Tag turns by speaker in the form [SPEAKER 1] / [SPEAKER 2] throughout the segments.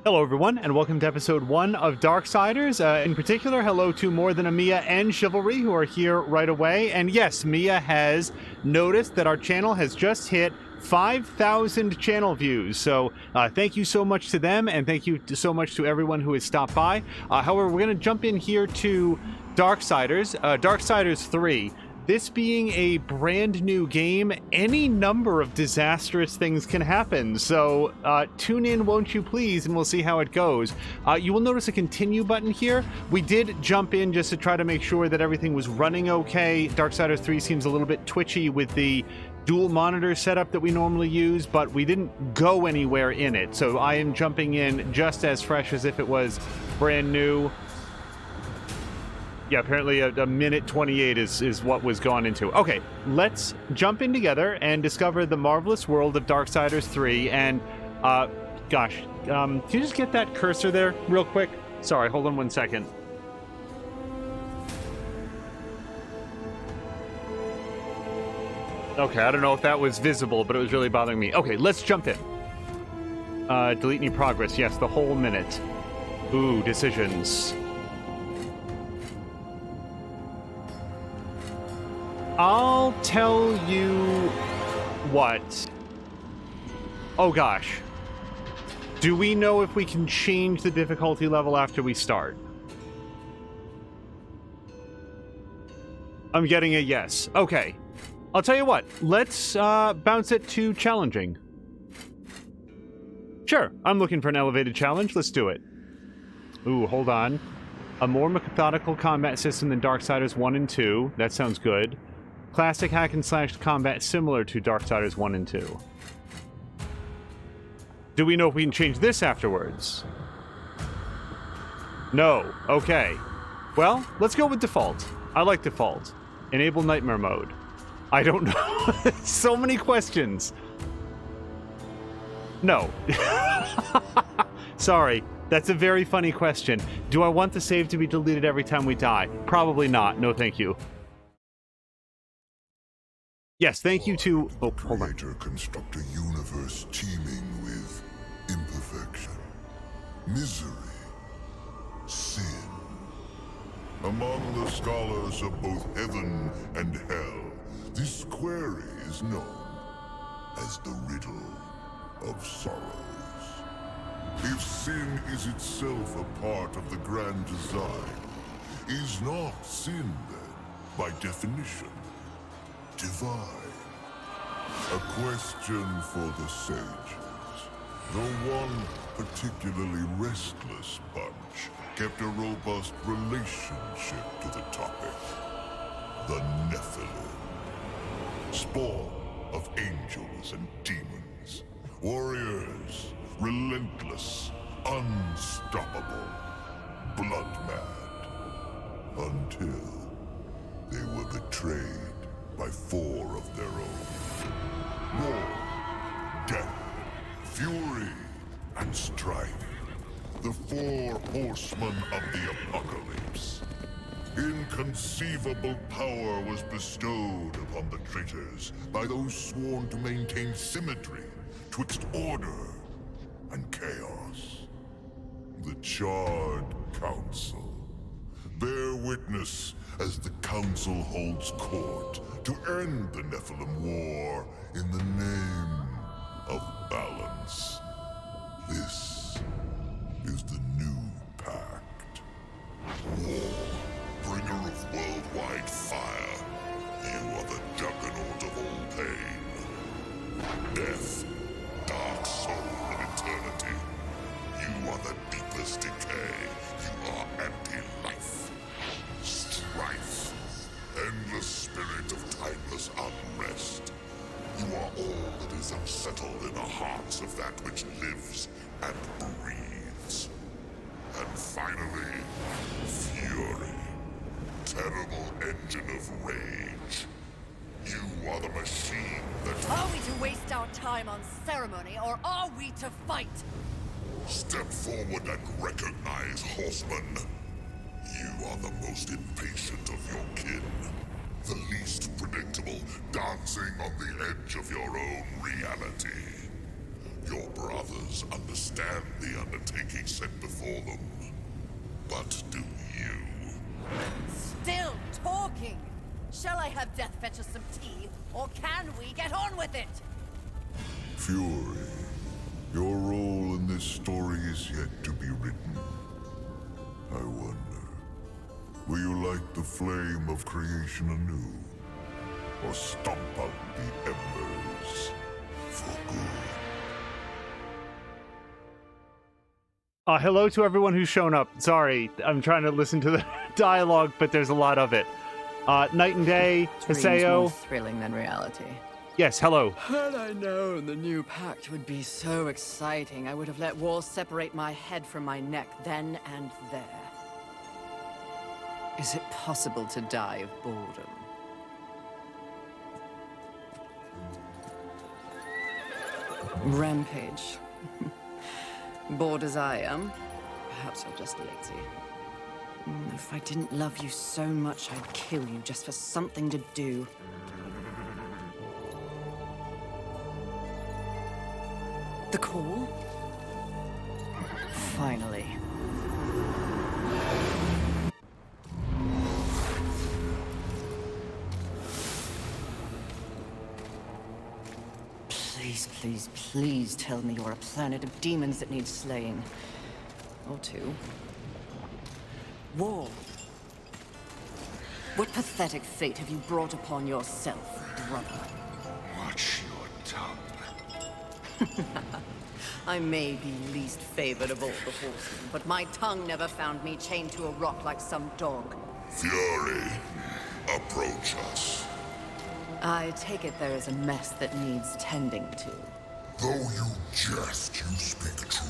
[SPEAKER 1] Hello everyone, and welcome to episode 1 of Darksiders. In particular, hello to More Than a Mia and Chivalry, who are here right away. And yes, Mia has noticed that our channel has just hit 5,000 channel views. So thank you so much to them, and thank you so much to everyone who has stopped by. However, we're going to jump in here to Darksiders 3. This being a brand new game, any number of disastrous things can happen. So tune in, won't you please, and we'll see how it goes. You will notice a continue button here. We did jump in just to try to make sure that everything was running okay. Darksiders 3 seems a little bit twitchy with the dual monitor setup that we normally use, but we didn't go anywhere in it. So I am jumping in just as fresh as if it was brand new. Yeah, apparently a minute 28 is what was gone into. Okay, let's jump in together and discover the marvelous world of Darksiders 3. And, can you just get that cursor there real quick? Sorry, hold on one second. Okay, I don't know if that was visible, but it was really bothering me. Okay, let's jump in. Delete any progress. Yes, the whole minute. Ooh, decisions. I'll tell you what. Oh gosh. Do we know if we can change the difficulty level after we start? I'm getting a yes. Okay. I'll tell you what. Let's bounce it to challenging. Sure. I'm looking for an elevated challenge. Let's do it. Ooh, hold on. A more methodical combat system than Darksiders 1 and 2. That sounds good. Classic hack and slash combat similar to Darksiders 1 and 2. Do we know if we can change this afterwards? No. Okay. Well, let's go with default. I like default. Enable nightmare mode. I don't know. So many questions. No. Sorry. That's a very funny question. Do I want the save to be deleted every time we die? Probably not. No, thank you. Yes, thank you to... Oh, hold on.
[SPEAKER 2] Creator construct a universe teeming with imperfection, misery, sin. Among the scholars of both heaven and hell, this query is known as the riddle of sorrows. If sin is itself a part of the grand design, is not sin then, by definition, divine? A question for the sages. Though one particularly restless bunch kept a robust relationship to the topic. The Nephilim. Spawn of angels and demons. Warriors, relentless, unstoppable, blood-mad. Until they were betrayed by 4 of their own. War, death, fury, and strife. The 4 horsemen of the apocalypse. Inconceivable power was bestowed upon the traitors by those sworn to maintain symmetry twixt order and chaos. The Charred Council. Bear witness as the Council holds court to end the Nephilim War in the name of balance. This is the new pact. War, bringer of worldwide fire. You are the juggernaut of all pain. Death, dark soul of eternity. You are the deepest decay. You are anti-life. Strife. Endless spirit of timeless unrest. You are all that is unsettled in the hearts of that which lives and breathes. And finally, fury. Terrible engine of rage. You are the machine that...
[SPEAKER 3] Are we to waste our time on ceremony, or are we to fight?
[SPEAKER 2] Step forward and recognize, horseman. You are the most impatient of your kin. The least predictable, dancing on the edge of your own reality. Your brothers understand the undertaking set before them. But do you?
[SPEAKER 3] Still talking! Shall I have Death fetch us some tea, or can we get on with it?
[SPEAKER 2] Fury, your role in this story is yet to be written. I wonder, will you light the flame of creation anew? Or stomp out the embers for good?
[SPEAKER 1] Hello to everyone who's shown up. Sorry, I'm trying to listen to the dialogue, but there's a lot of it. Night and Day,
[SPEAKER 3] Dreams
[SPEAKER 1] Haseo.
[SPEAKER 3] more thrilling than reality.
[SPEAKER 1] Yes, hello.
[SPEAKER 3] Had I known the new pact would be so exciting, I would have let War separate my head from my neck then and there. Is it possible to die of boredom? Rampage. Bored as I am, perhaps you're just lazy. If I didn't love you so much, I'd kill you just for something to do. The call? Finally. Please, please, please tell me you're a planet of demons that needs slaying. Or two. War. What pathetic fate have you brought upon yourself, brother?
[SPEAKER 2] Watch your tongue.
[SPEAKER 3] I may be least favored of all the horsemen, but my tongue never found me chained to a rock like some dog.
[SPEAKER 2] Fury, approach us.
[SPEAKER 3] I take it there is a mess that needs tending to.
[SPEAKER 2] Though you jest, you speak true.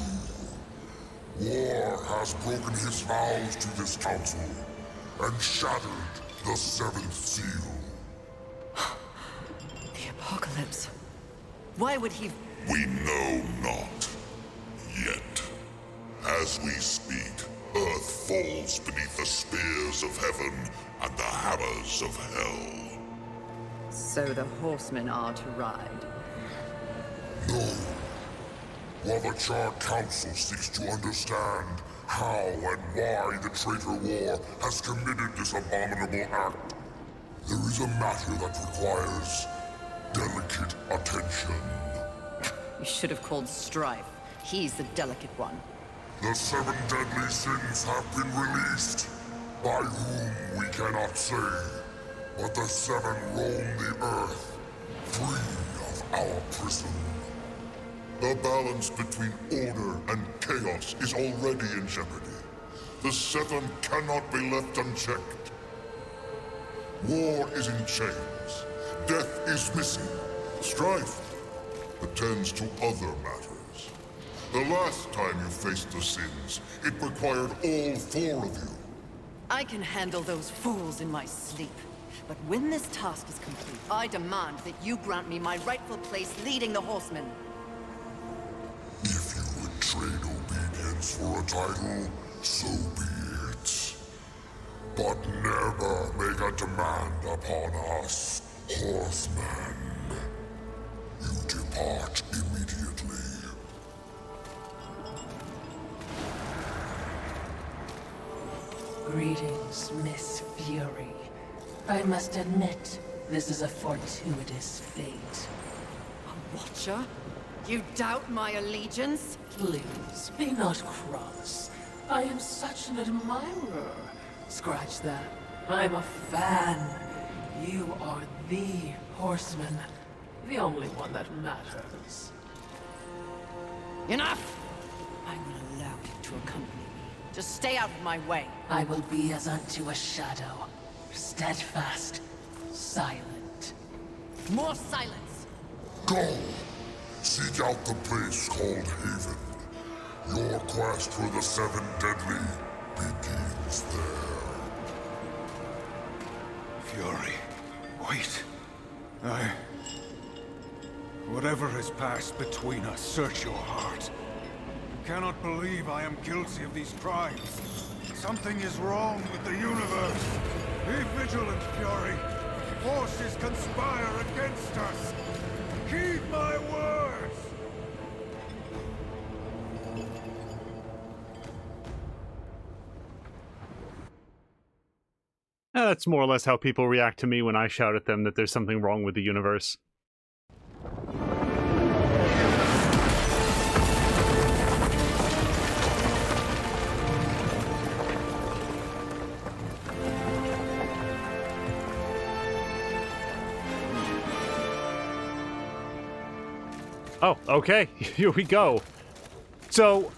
[SPEAKER 2] War has broken his vows to this council and shattered the seventh seal.
[SPEAKER 3] The apocalypse. Why would he...
[SPEAKER 2] We know not. Yet. As we speak, Earth falls beneath the spears of heaven and the hammers of hell.
[SPEAKER 3] So the horsemen are to ride.
[SPEAKER 2] No. While the Charred Council seeks to understand how and why the traitor War has committed this abominable act, there is a matter that requires delicate attention.
[SPEAKER 3] You should have called Strife. He's the delicate one.
[SPEAKER 2] The 7 deadly sins have been released, by whom we cannot say, but the 7 roam the earth, free of our prison. The balance between order and chaos is already in jeopardy. The 7 cannot be left unchecked. War is in chains. Death is missing. Strife attends to other matters. The last time you faced the sins, it required all 4 of you.
[SPEAKER 3] I can handle those fools in my sleep. But when this task is complete, I demand that you grant me my rightful place leading the horsemen.
[SPEAKER 2] If you would trade obedience for a title, so be it. But never make a demand upon us, horsemen. You depart immediately.
[SPEAKER 4] Greetings, Miss Fury. I must admit, this is a fortuitous fate.
[SPEAKER 3] A watcher? You doubt my allegiance?
[SPEAKER 4] Please, be not cross. I am such an admirer. Scratch that. I'm a fan. You are the horseman. The only one that matters.
[SPEAKER 3] Enough! I will allow you to accompany me. Just stay out of my way.
[SPEAKER 4] I will be as unto a shadow. Steadfast. Silent.
[SPEAKER 3] More silence!
[SPEAKER 2] Go! Seek out the place called Haven. Your quest for the 7 deadly begins there.
[SPEAKER 5] Fury, wait. Whatever has passed between us, search your heart. You cannot believe I am guilty of these crimes. Something is wrong with the universe. Be vigilant, Fury. Forces conspire against us. Heed my words!
[SPEAKER 1] That's more or less how people react to me when I shout at them that there's something wrong with the universe. Oh, okay. Here we go. So,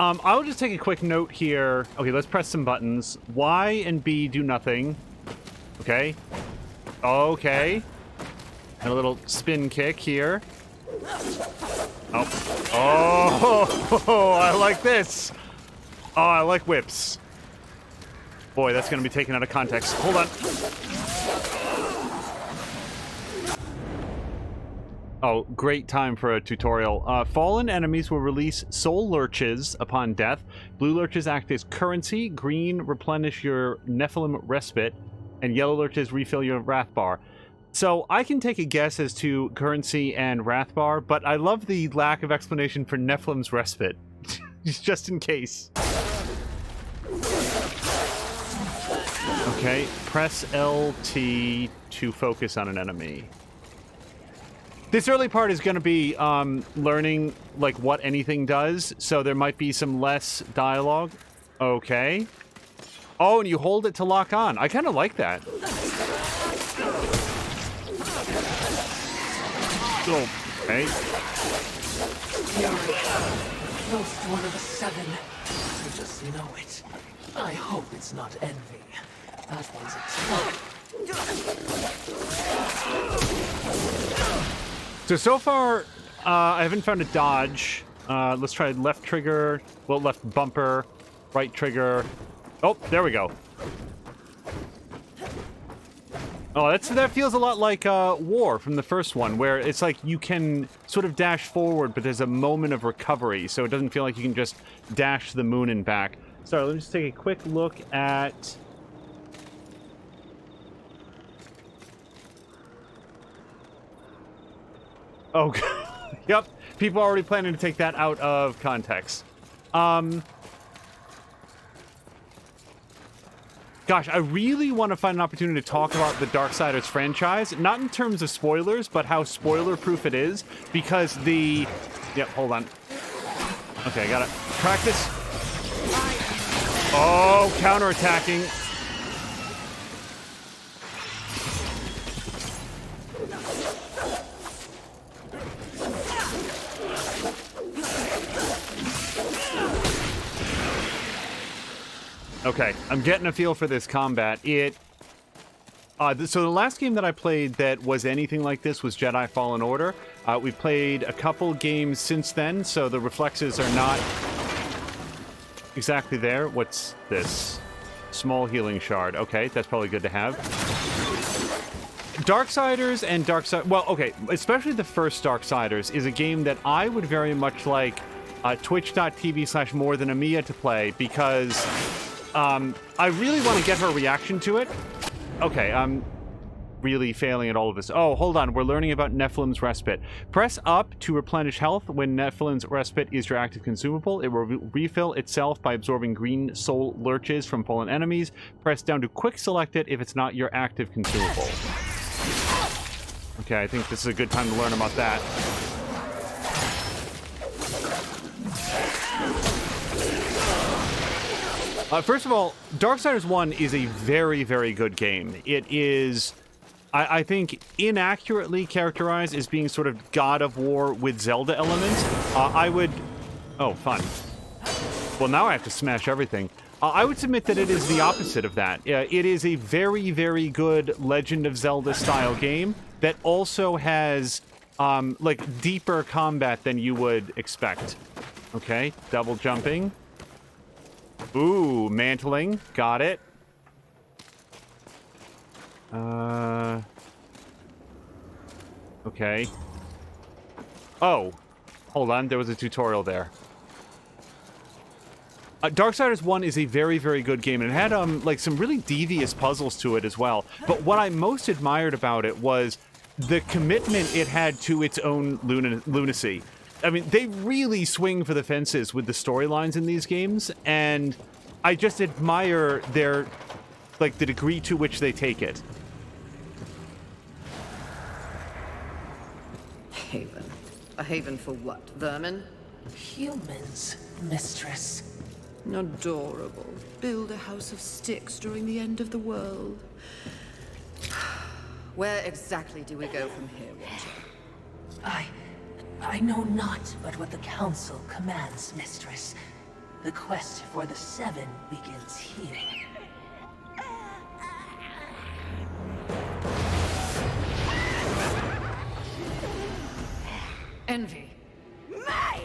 [SPEAKER 1] I'll just take a quick note here. Okay, let's press some buttons. Y and B do nothing. Okay. Okay. And a little spin kick here. Oh. Oh, I like this. Oh, I like whips. Boy, that's going to be taken out of context. Hold on. Oh, great time for a tutorial. Fallen enemies will release soul lurches upon death. Blue lurches act as currency. Green replenish your Nephilim respite. And yellow lurches refill your wrath bar. So I can take a guess as to currency and wrath bar, but I love the lack of explanation for Nephilim's respite. Just in case. Okay, press LT to focus on an enemy. This early part is going to be learning like what anything does, so there might be some less dialogue. Okay. Oh, and you hold it to lock on. I kind of like that. Oh, okay.
[SPEAKER 4] Close to one of the 7. I just know it. I hope it's not envy. That one's a
[SPEAKER 1] So far, I haven't found a dodge. Let's try left trigger, well, left bumper, right trigger. Oh, there we go. Oh, that feels a lot like War from the first one, where it's like you can sort of dash forward, but there's a moment of recovery, so it doesn't feel like you can just dash to the moon and back. Sorry, let me just take a quick look at... Oh, yep. People are already planning to take that out of context. Gosh, I really want to find an opportunity to talk about the Darksiders franchise, not in terms of spoilers, but how spoiler-proof it is, because the... Yep, hold on. Okay, got it. Practice. Oh, counterattacking. Okay, I'm getting a feel for this combat. So the last game that I played that was anything like this was Jedi Fallen Order. We've played a couple games since then, so the reflexes are not exactly there. What's this? Small healing shard. Okay, that's probably good to have. Darksiders and Darksiders... Well, okay, especially the first Darksiders is a game that I would very much like twitch.tv/morethanamiya to play, because... I really want to get her reaction to it. Okay, I'm really failing at all of this. Oh, hold on. We're learning about Nephilim's Respite. Press up to replenish health when Nephilim's Respite is your active consumable. It will refill itself by absorbing green soul lurches from fallen enemies. Press down to quick select it if it's not your active consumable. Okay, I think this is a good time to learn about that. First of all, Darksiders 1 is a very, very good game. It is, I think, inaccurately characterized as being sort of God of War with Zelda elements. I would... Oh, fun. Well, now I have to smash everything. I would submit that it is the opposite of that. It is a very, very good Legend of Zelda-style game that also has, like, deeper combat than you would expect. Okay, double jumping. Ooh, mantling. Got it. Okay. Oh. Hold on, there was a tutorial there. Darksiders 1 is a very, very good game, and it had, like, some really devious puzzles to it as well. But what I most admired about it was the commitment it had to its own lunacy. I mean, they really swing for the fences with the storylines in these games, and I just admire their like the degree to which they take it.
[SPEAKER 3] Haven. A haven for what? Vermin?
[SPEAKER 4] Humans, mistress.
[SPEAKER 3] Adorable. Build a house of sticks during the end of the world. Where exactly do we go from here, Watcher?
[SPEAKER 4] I know not but what the Council commands, mistress. The quest for the Seven begins here.
[SPEAKER 3] Envy.
[SPEAKER 6] Mine!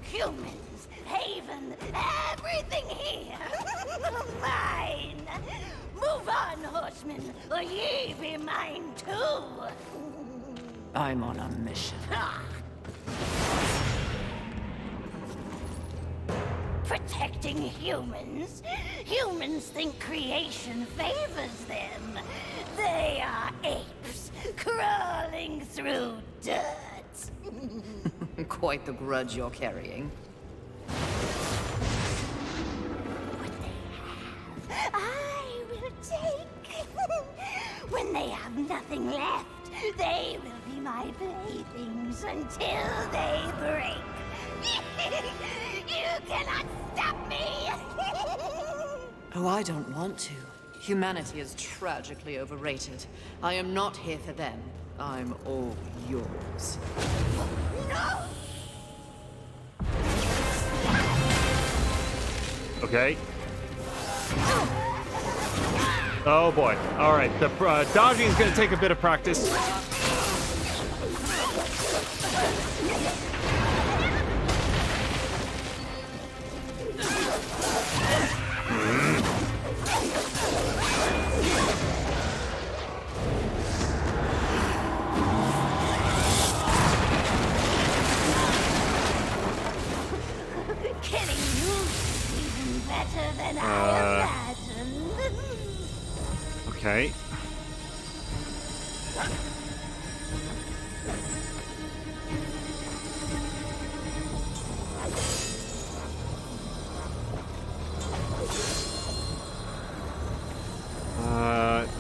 [SPEAKER 6] Humans, Haven, everything here! Mine! Move on, horsemen, or ye be mine too!
[SPEAKER 3] I'm on a mission.
[SPEAKER 6] Protecting humans? Humans think creation favors them. They are apes, crawling through dirt.
[SPEAKER 3] Quite the grudge you're carrying.
[SPEAKER 6] What they have, I will take. When they have nothing left, they will be my playthings until they break. You cannot stop me!
[SPEAKER 3] Oh, I don't want to. Humanity is tragically overrated. I am not here for them. I'm all yours.
[SPEAKER 6] No!
[SPEAKER 1] Okay. Oh boy. All right. The dodging is going to take a bit of practice.
[SPEAKER 6] Killing you is even better than I imagined.
[SPEAKER 1] Okay.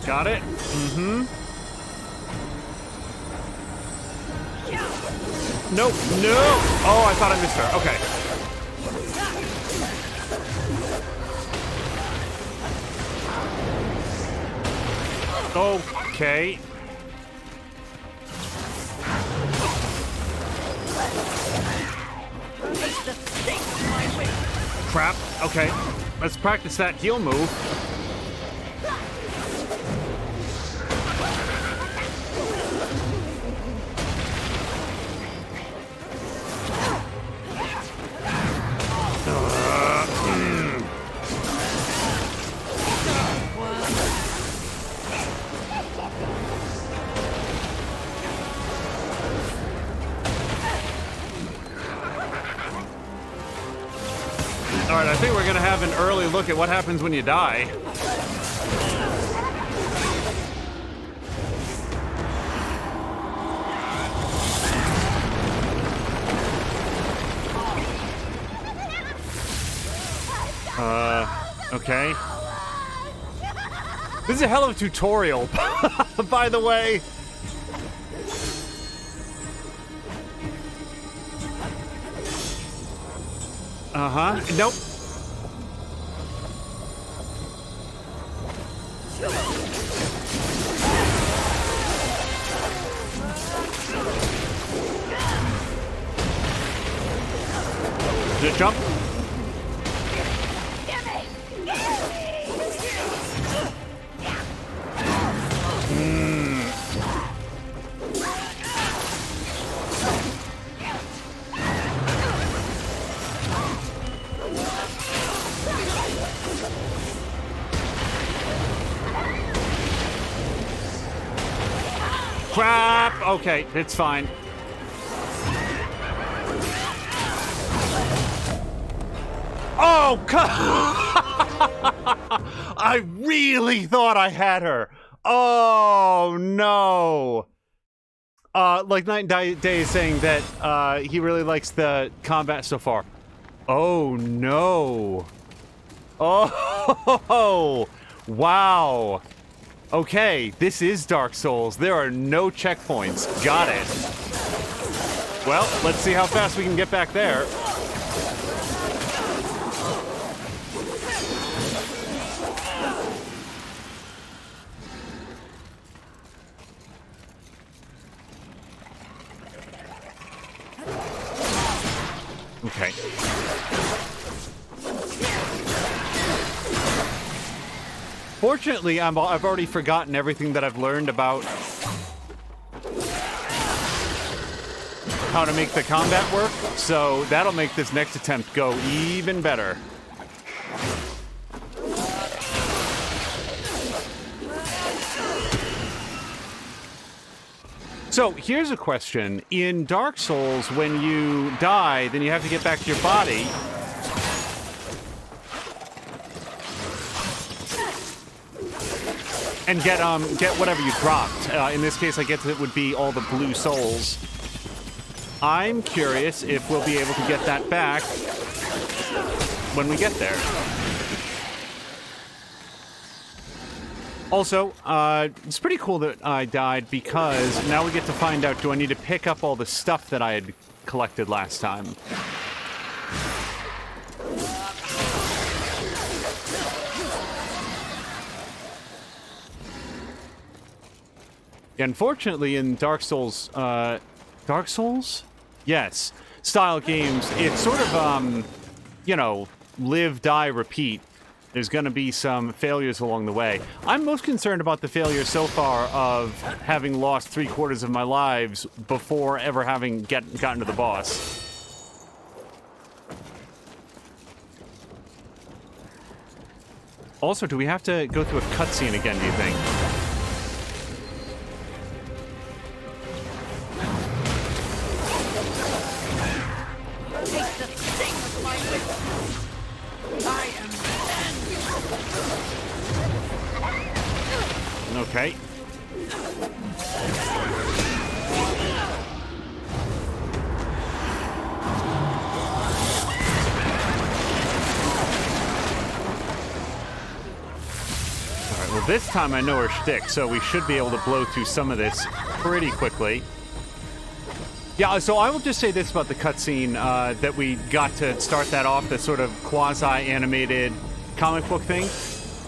[SPEAKER 1] Got it. Mm-hmm. Nope. No. Oh, I thought I missed her. Okay. Okay. Crap. Okay. Let's practice that heal move. Alright, I think we're gonna have an early look at what happens when you die. Okay. This is a hell of a tutorial, by the way. Uh-huh. Nope. Did it jump? Crap! Okay, it's fine. Oh, I really thought I had her. Oh, no. Like Night and Day is saying that he really likes the combat so far. Oh, no. Oh, Wow. Okay, this is Dark Souls. There are no checkpoints. Got it. Well, let's see how fast we can get back there. Okay. Fortunately, I've already forgotten everything that I've learned about how to make the combat work, so that'll make this next attempt go even better. So here's a question. In Dark Souls, when you die, then you have to get back to your body. And get whatever you dropped. In this case, I guess it would be all the blue souls. I'm curious if we'll be able to get that back when we get there. Also, it's pretty cool that I died because now we get to find out, do I need to pick up all the stuff that I had collected last time? Unfortunately, in Dark Souls, yes, style games, it's sort of, you know, live, die, repeat. There's going to be some failures along the way. I'm most concerned about the failure so far of having lost 3/4 of my lives before ever having gotten to the boss. Also, do we have to go through a cutscene again, do you think? Okay. Alright, well this time I know her shtick, so we should be able to blow through some of this pretty quickly. Yeah, so I will just say this about the cutscene that we got to start that off, the sort of quasi-animated comic book thing.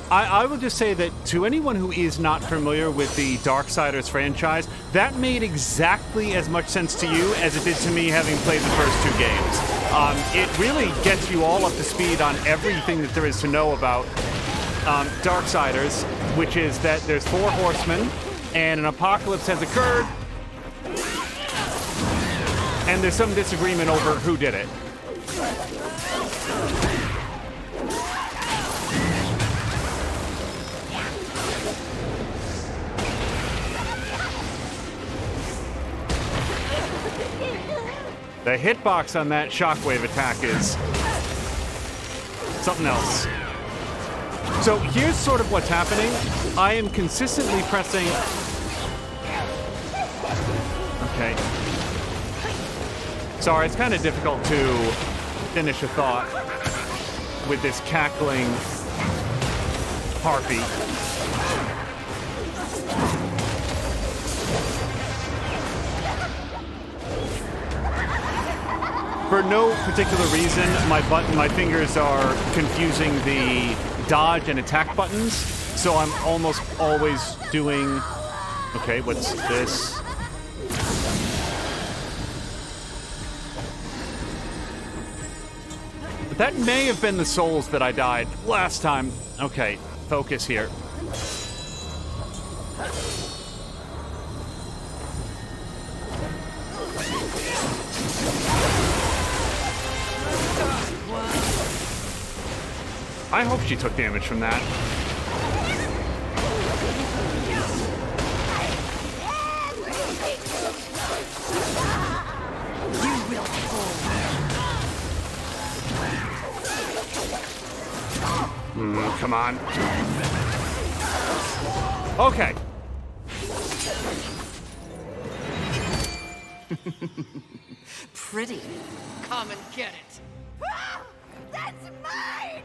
[SPEAKER 1] I will just say that to anyone who is not familiar with the Darksiders franchise, that made exactly as much sense to you as it did to me having played the first 2 games. It really gets you all up to speed on everything that there is to know about Darksiders, which is that there's 4 horsemen, and an apocalypse has occurred, and there's some disagreement over who did it. The hitbox on that shockwave attack is something else. So here's sort of what's happening. I am consistently pressing... Okay. Sorry, it's kind of difficult to finish a thought with this cackling harpy. For no particular reason, my fingers are confusing the dodge and attack buttons, so I'm almost always doing... Okay, what's this? But that may have been the souls that I died last time. Okay, focus here. I hope she took damage from that.
[SPEAKER 3] You will fall.
[SPEAKER 1] Come on. Okay.
[SPEAKER 3] Pretty. Come and get it.
[SPEAKER 6] That's mine!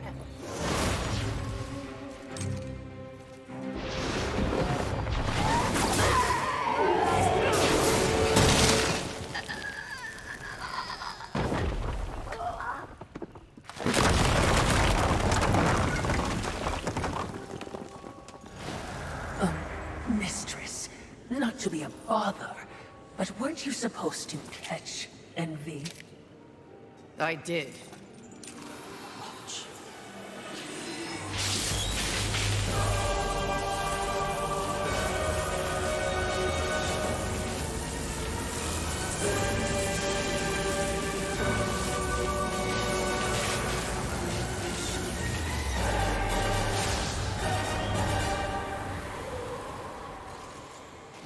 [SPEAKER 4] to be a bother, but weren't you supposed to catch Envy?
[SPEAKER 3] I did. Watch.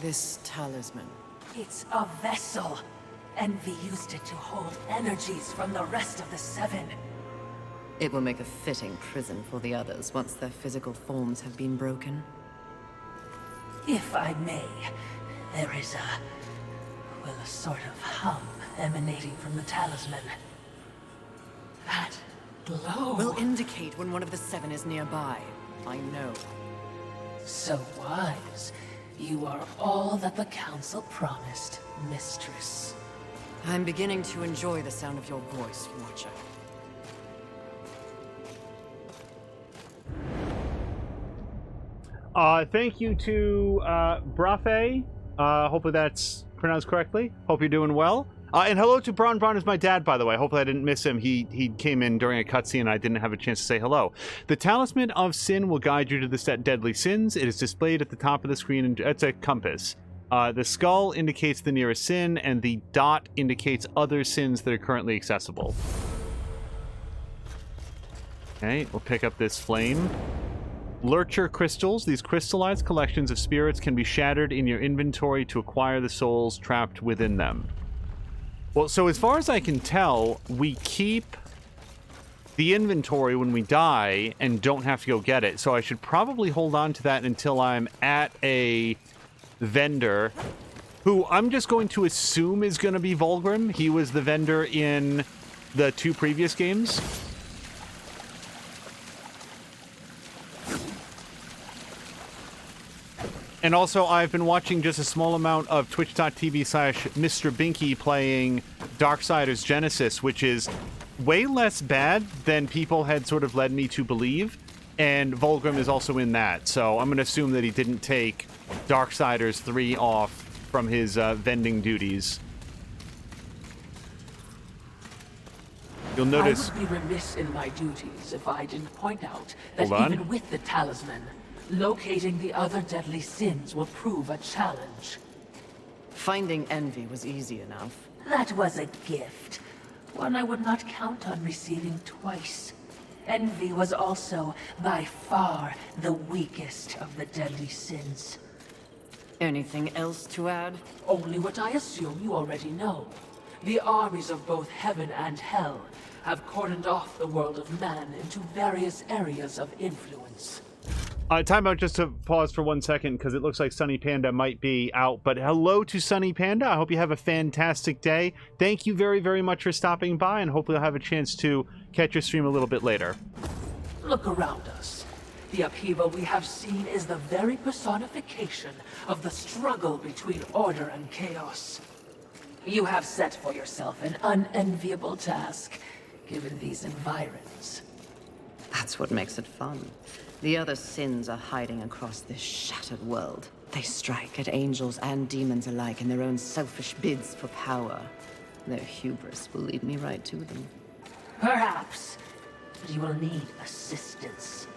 [SPEAKER 3] This talisman.
[SPEAKER 4] It's a vessel. Envy used it to hold energies from the rest of the Seven.
[SPEAKER 3] It will make a fitting prison for the others once their physical forms have been broken.
[SPEAKER 4] If I may, there is a sort of hum emanating from the talisman. That glow.
[SPEAKER 3] Will indicate when one of the Seven is nearby. I know.
[SPEAKER 4] So wise. You are all that the Council promised, Mistress.
[SPEAKER 3] I'm beginning to enjoy the sound of your voice, Watcher.
[SPEAKER 1] Thank you to Brafe. Hopefully that's pronounced correctly. Hope you're doing well. And hello to Bron. Bron is my dad, by the way. Hopefully I didn't miss him. He came in during a cutscene and I didn't have a chance to say hello. The Talisman of Sin will guide you to the set deadly sins. It is displayed at the top of the screen, and it's a compass. The skull indicates the nearest sin, and the dot indicates other sins that are currently accessible. Okay, we'll pick up this flame. Lurcher crystals. These crystallized collections of spirits can be shattered in your inventory to acquire the souls trapped within them. Well, so as far as I can tell, we keep the inventory when we die and don't have to go get it. So I should probably hold on to that until I'm at a vendor who I'm just going to assume is going to be Vulgrim. He was the vendor in the 2 previous games. And also, I've been watching just a small amount of twitch.tv/Mr. Binky playing Darksiders Genesis, which is way less bad than people had sort of led me to believe. And Vulgrim is also in that. So I'm going to assume that he didn't take Darksiders 3 off from his vending duties. You'll notice...
[SPEAKER 4] I would be remiss in my duties if I didn't point out that
[SPEAKER 1] Hold on.
[SPEAKER 4] even with the talisman, locating the other deadly sins will prove a challenge.
[SPEAKER 3] Finding Envy was easy enough.
[SPEAKER 4] That was a gift. One I would not count on receiving twice. Envy was also, by far, the weakest of the deadly sins.
[SPEAKER 3] Anything else to add?
[SPEAKER 4] Only what I assume you already know. The armies of both heaven and hell have cordoned off the world of man into various areas of influence.
[SPEAKER 1] Time out just to pause for 1 second, because it looks like Sunny Panda might be out. But hello to Sunny Panda. I hope you have a fantastic day. Thank you very, very much for stopping by, and hopefully I'll have a chance to catch your stream a little bit later.
[SPEAKER 4] Look around us. The upheaval we have seen is the very personification of the struggle between order and chaos. You have set for yourself an unenviable task, given these environs.
[SPEAKER 3] That's what makes it fun. The other sins are hiding across this shattered world. They strike at angels and demons alike in their own selfish bids for power. Their hubris will lead me right to them.
[SPEAKER 4] Perhaps, but you will need assistance.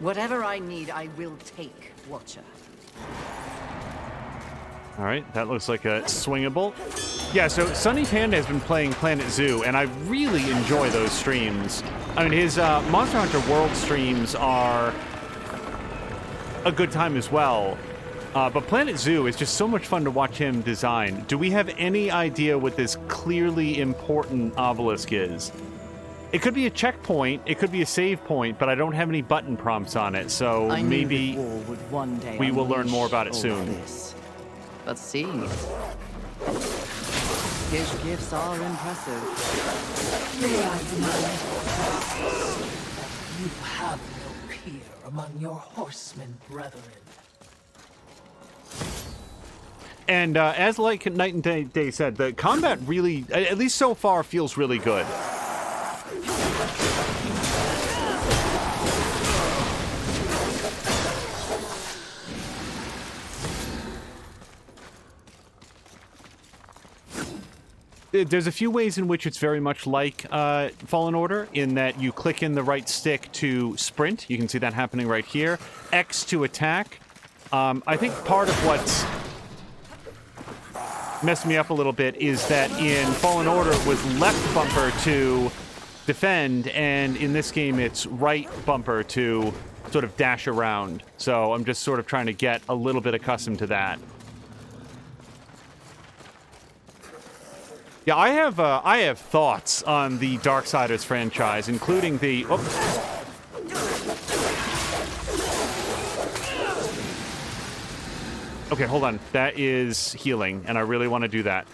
[SPEAKER 3] Whatever I need, I will take, Watcher.
[SPEAKER 1] All right, that looks like a swingable. Yeah, so Sunny Panda has been playing Planet Zoo, and I really enjoy those streams. I mean, his Monster Hunter World streams are a good time as well. But Planet Zoo is just so much fun to watch him design. Do we have any idea what this clearly important obelisk is? It could be a checkpoint, it could be a save point, but I don't have any button prompts on it, so
[SPEAKER 3] I knew
[SPEAKER 1] maybe
[SPEAKER 3] the war would one day
[SPEAKER 1] we will learn
[SPEAKER 3] unleash
[SPEAKER 1] more about it
[SPEAKER 3] all
[SPEAKER 1] soon.
[SPEAKER 3] This. But seeing it, his gifts are impressive.
[SPEAKER 4] May I remind you that you have no peer among your horsemen brethren.
[SPEAKER 1] And as like Night and Day said, the combat really, at least so far, feels really good. there's a few ways in which it's very much like Fallen Order, in that you click in the right stick to sprint. You can see that happening right here. X to attack. I think part of what's messed me up a little bit is that in Fallen Order it was left bumper to defend, and in this game it's right bumper to sort of dash around. So I'm just sort of trying to get a little bit accustomed to that. Yeah, I have thoughts on the Darksiders franchise, including the... Oh. Okay, hold on. That is healing, and I really want to do that.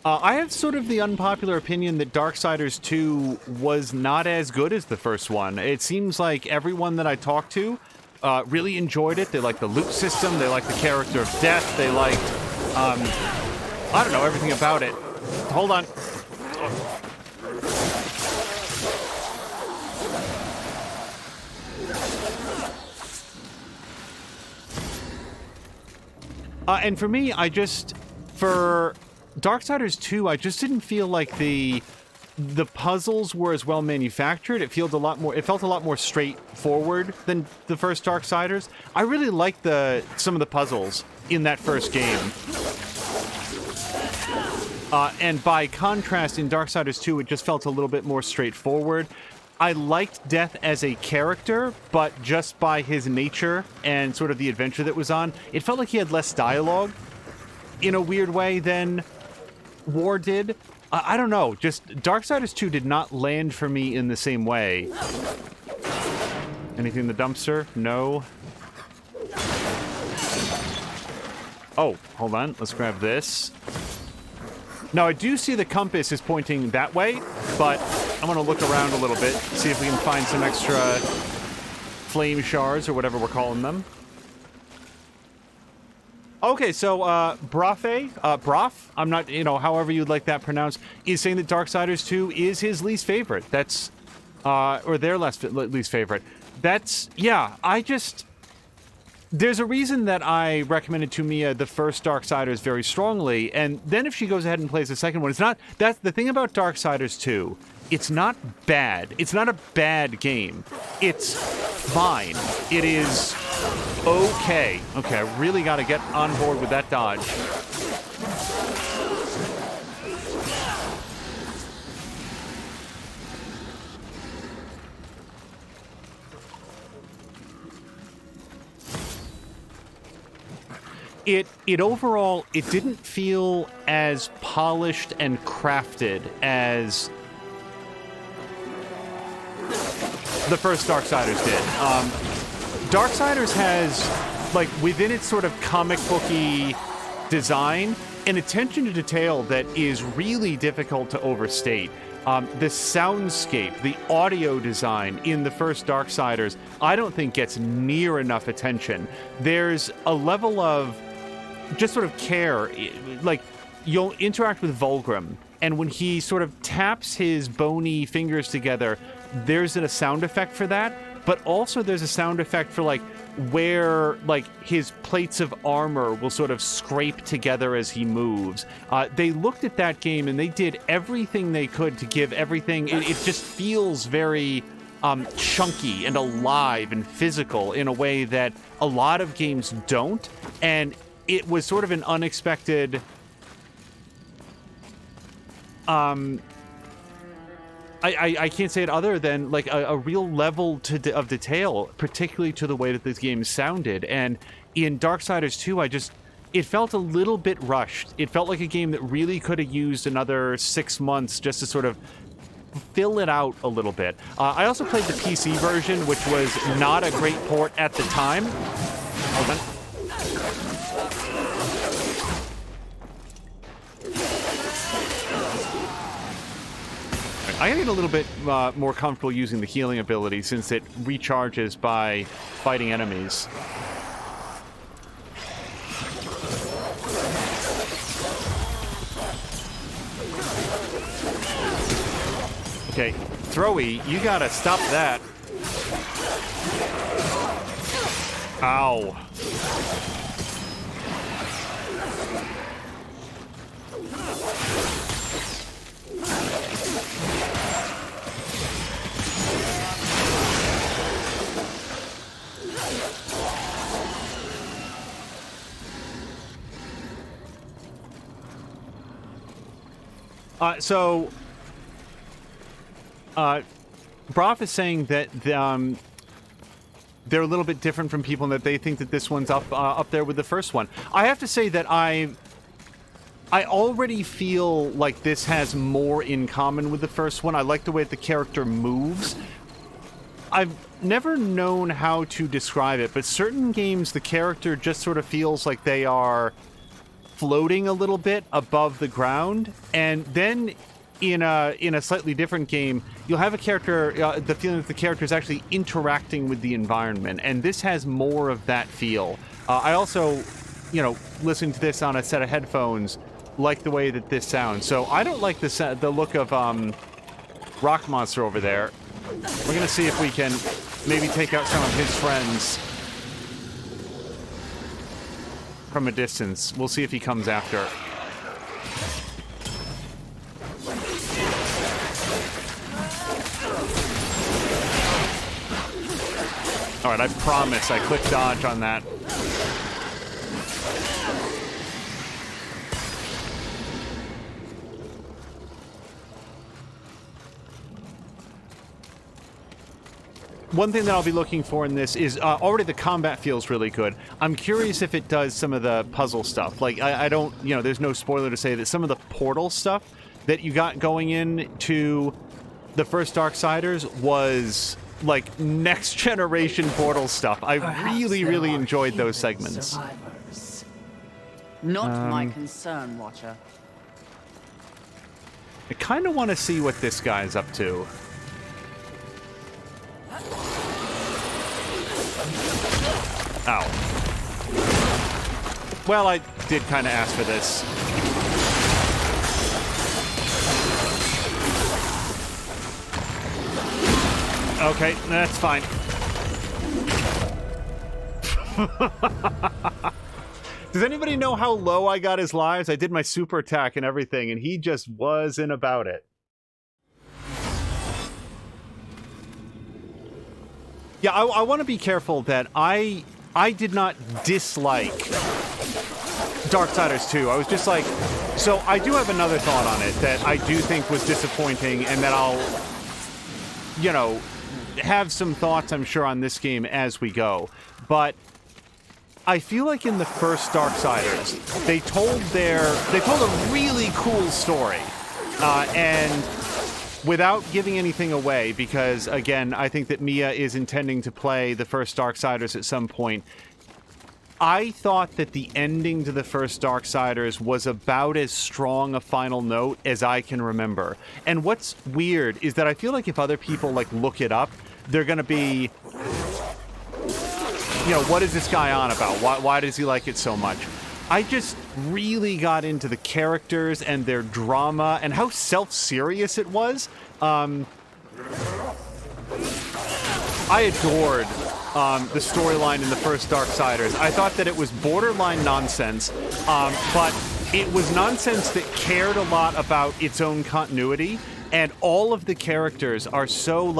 [SPEAKER 1] I have sort of the unpopular opinion that Darksiders 2 was not as good as the first one. It seems like everyone that I talked to really enjoyed it. They liked the loot system. They liked the character of Death. They liked, I don't know, everything about it. Hold on. And for me, for Darksiders 2, I just didn't feel like the puzzles were as well manufactured. It felt a lot more straightforward than the first Darksiders. I really liked some of the puzzles in that first game. And by contrast, in Darksiders 2, it just felt a little bit more straightforward. I liked Death as a character, but just by his nature and sort of the adventure that was on, it felt like he had less dialogue in a weird way than War did. I don't know, just Darksiders 2 did not land for me in the same way. Anything in the dumpster? No. Oh, hold on, let's grab this. Now, I do see the compass is pointing that way, but I'm going to look around a little bit, see if we can find some extra flame shards or whatever we're calling them. Okay, so Broff, I'm not, however you'd like that pronounced, is saying that Darksiders 2 is his least favorite. That's, or their least favorite. That's, yeah, there's a reason that I recommended to Mia the first Darksiders very strongly, and then if she goes ahead and plays the second one, that's the thing about Darksiders 2. It's not bad. It's not a bad game. It's fine. It is okay. Okay, I really got to get on board with that dodge. It overall, it didn't feel as polished and crafted as the first Darksiders did. Darksiders has, like, within its sort of comic booky design, an attention to detail that is really difficult to overstate. The soundscape, the audio design in the first Darksiders, I don't think gets near enough attention. There's a level of just sort of care, like, you'll interact with Vulgrim, and when he sort of taps his bony fingers together, there's a sound effect for that, but also there's a sound effect for, like, where, like, his plates of armor will sort of scrape together as he moves. They looked at that game and they did everything they could to give everything, it just feels very chunky and alive and physical in a way that a lot of games don't, and it was sort of an unexpected I can't say it other than, like, a real level of detail, particularly to the way that this game sounded. And in Darksiders 2, it felt a little bit rushed. It felt like a game that really could have used another 6 months just to sort of fill it out a little bit. I also played the PC version, which was not a great port at the time. Hold on. I gotta get a little bit more comfortable using the healing ability since it recharges by fighting enemies. Okay, Throwy, you gotta stop that. Ow. Broff is saying that they're a little bit different from people and that they think that this one's up there with the first one. I have to say that I already feel like this has more in common with the first one. I like the way that the character moves. I've never known how to describe it, but certain games, the character just sort of feels like they are floating a little bit above the ground, and then in a slightly different game, you'll have a character, the feeling that the character is actually interacting with the environment, and this has more of that feel. I also, listening to this on a set of headphones, like the way that this sounds. So I don't like the look of Rock Monster over there. We're gonna see if we can maybe take out some of his friends from a distance. We'll see if he comes after. Alright, I promise I clicked dodge on that. One thing that I'll be looking for in this is already the combat feels really good. I'm curious if it does some of the puzzle stuff. Like, I don't, there's no spoiler to say that some of the portal stuff that you got going into the first Darksiders was like next generation portal stuff. I really enjoyed those segments.
[SPEAKER 3] Survivors. Not my concern, Watcher.
[SPEAKER 1] I kind of want to see what this guy's up to. Ow. Well, I did kind of ask for this. Okay, that's fine. Does anybody know how low I got his lives? I did my super attack and everything, and he just wasn't about it. Yeah, I want to be careful that I did not dislike Darksiders 2. I was just like... So I do have another thought on it that I do think was disappointing, and that I'll, have some thoughts, I'm sure, on this game as we go. But I feel like in the first Darksiders, they told a really cool story. And without giving anything away, because, again, I think that Mia is intending to play the first Darksiders at some point, I thought that the ending to the first Darksiders was about as strong a final note as I can remember. And what's weird is that I feel like if other people, look it up, they're gonna be, what is this guy on about? Why does he like it so much? I just really got into the characters and their drama and how self-serious it was. I adored the storyline in the first Darksiders. I thought that it was borderline nonsense, but it was nonsense that cared a lot about its own continuity, and all of the characters are so,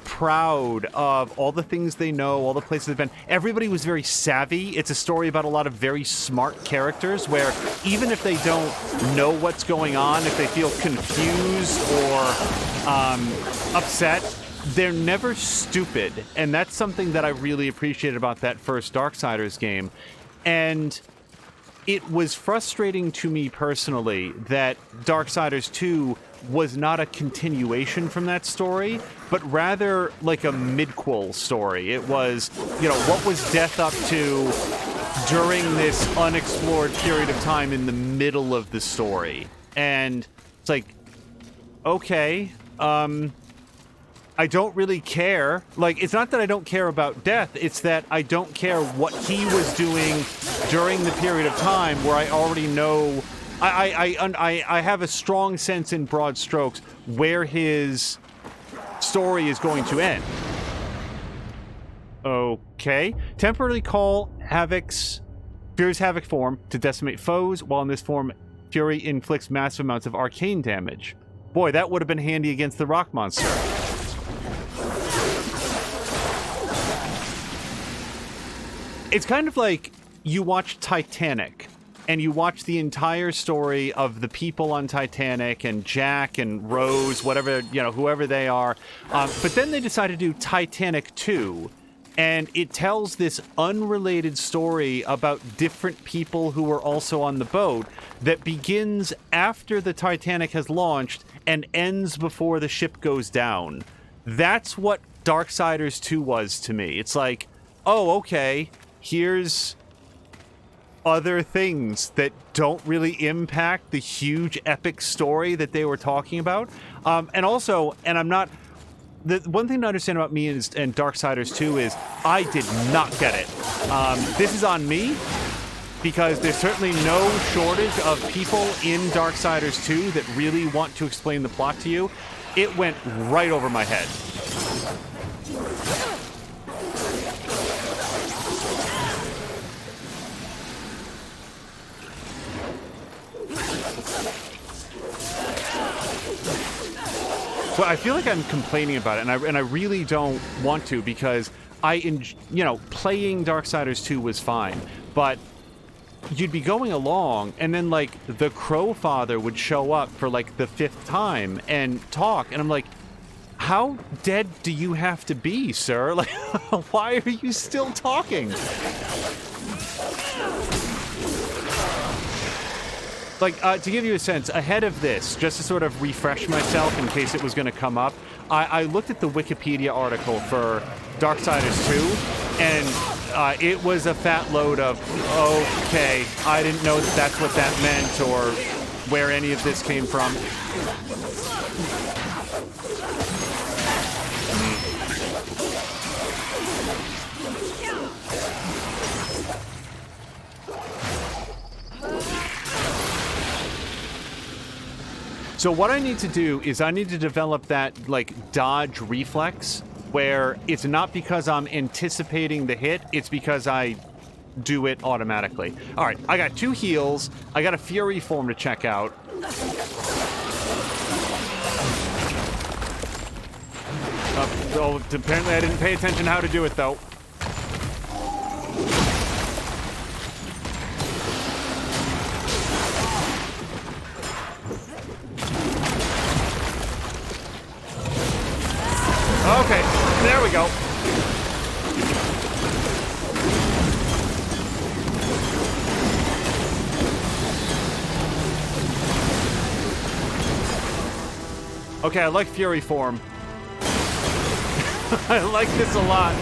[SPEAKER 1] proud of all the things they know, all the places they've been. Everybody was very savvy. It's a story about a lot of very smart characters where even if they don't know what's going on, if they feel confused or upset, they're never stupid. And that's something that I really appreciated about that first Darksiders game. And it was frustrating to me personally that Darksiders 2 was not a continuation from that story, but rather like a midquel story. It was, what was Death up to during this unexplored period of time in the middle of the story? And it's like, okay, I don't really care. It's not that I don't care about Death, it's that I don't care what he was doing during the period of time where I already know... I have a strong sense in broad strokes where his story is going to end. Okay. Temporarily call Fury's Havoc form to decimate foes, while in this form, Fury inflicts massive amounts of arcane damage. Boy, that would have been handy against the Rock Monster. It's kind of like you watch Titanic, and you watch the entire story of the people on Titanic and Jack and Rose, whatever, whoever they are. But then they decided to do Titanic 2, and it tells this unrelated story about different people who were also on the boat that begins after the Titanic has launched and ends before the ship goes down. That's what Darksiders 2 was to me. It's like, oh, okay, here's other things that don't really impact the huge epic story that they were talking about. And also, and I'm not... The one thing to understand about me and Darksiders 2 is I did not get it. This is on me, because there's certainly no shortage of people in Darksiders 2 that really want to explain the plot to you. It went right over my head. Well, I feel like I'm complaining about it, and I really don't want to, because playing Darksiders 2 was fine, but you'd be going along, and then, like, the Crow Father would show up for, like, the 5th time and talk, and I'm like, how dead do you have to be, sir? Like, why are you still talking? Like, to give you a sense, ahead of this, just to sort of refresh myself in case it was going to come up, I looked at the Wikipedia article for Darksiders 2, and it was a fat load of, okay, I didn't know that that's what that meant, or where any of this came from. So what I need to do is I need to develop that, like, dodge reflex, where it's not because I'm anticipating the hit, it's because I do it automatically. All right, I got 2 heals. I got a Fury form to check out. Apparently I didn't pay attention how to do it, though. Okay, there we go. Okay, I like Fury form. I like this a lot.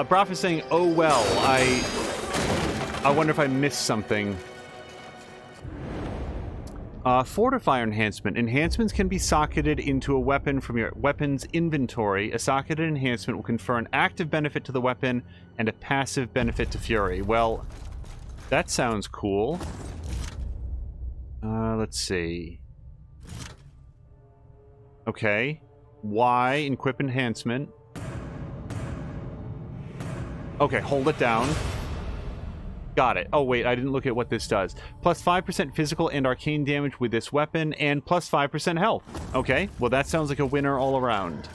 [SPEAKER 1] Broff is saying, oh well, I wonder if I missed something. Fortifier enhancement. Enhancements can be socketed into a weapon from your weapon's inventory. A socketed enhancement will confer an active benefit to the weapon and a passive benefit to Fury. Well, that sounds cool. Let's see. Okay. Y, equip enhancement. Okay, hold it down. Got it. Oh, wait, I didn't look at what this does. Plus 5% physical and arcane damage with this weapon, and plus 5% health. Okay, well, that sounds like a winner all around.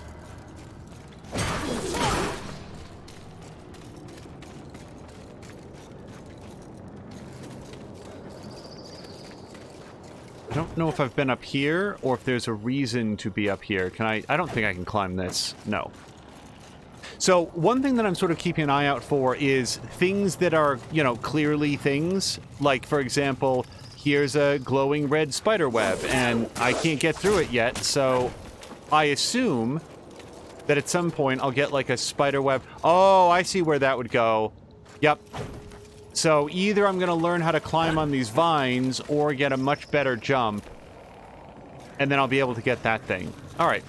[SPEAKER 1] I don't know if I've been up here, or if there's a reason to be up here. Can I don't think I can climb this. No. So, one thing that I'm sort of keeping an eye out for is things that are, clearly things. Like, for example, here's a glowing red spider web, and I can't get through it yet, so I assume that at some point I'll get, like, a spider web. Oh, I see where that would go. Yep. So, either I'm going to learn how to climb on these vines, or get a much better jump, and then I'll be able to get that thing. All right.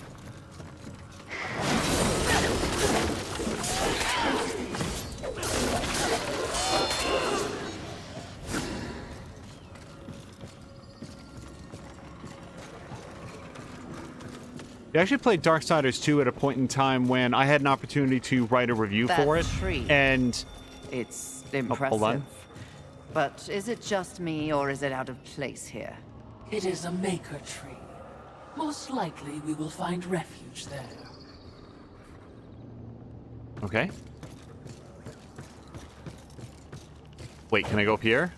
[SPEAKER 1] I actually played Darksiders 2 at a point in time when I had an opportunity to write a review for it, and...
[SPEAKER 3] It's impressive.
[SPEAKER 1] Hold on.
[SPEAKER 3] But is it just me, or is it out of place here?
[SPEAKER 4] It is a maker tree. Most likely we will find refuge there.
[SPEAKER 1] Okay. Wait, can I go up here?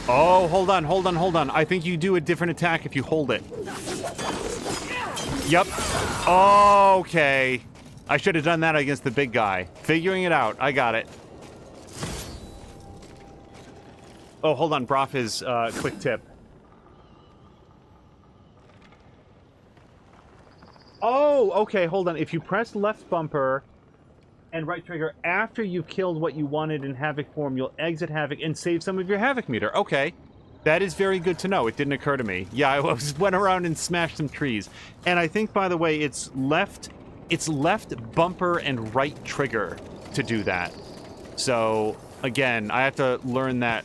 [SPEAKER 1] Oh, hold on, hold on, hold on. I think you do a different attack if you hold it. Yep. Okay. I should have done that against the big guy. Figuring it out. I got it. Oh, hold on. Broff is quick tip. Oh, okay. Hold on. If you press left bumper and right trigger after you've killed what you wanted in Havoc form, you'll exit Havoc and save some of your Havoc meter. Okay. That is very good to know. It didn't occur to me. Yeah, I went around and smashed some trees. And I think, by the way, it's left bumper and right trigger to do that. So, again, I have to learn that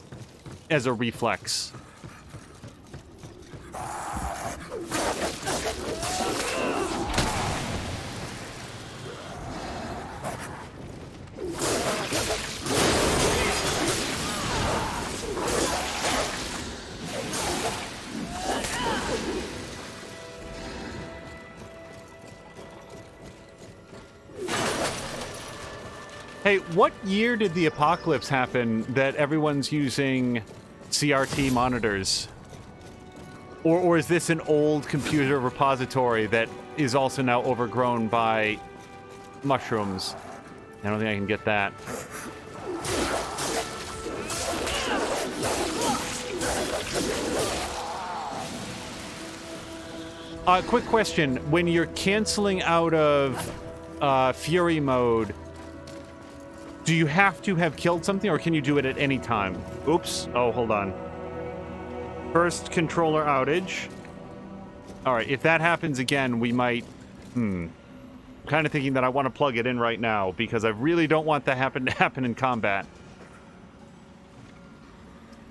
[SPEAKER 1] as a reflex. Hey, what year did the apocalypse happen that everyone's using CRT monitors? Or is this an old computer repository that is also now overgrown by mushrooms? I don't think I can get that. Quick question. When you're canceling out of Fury mode, do you have to have killed something, or can you do it at any time? Oops. Oh, hold on. First controller outage. All right, if that happens again, we might... I'm kind of thinking that I want to plug it in right now, because I really don't want that to happen in combat.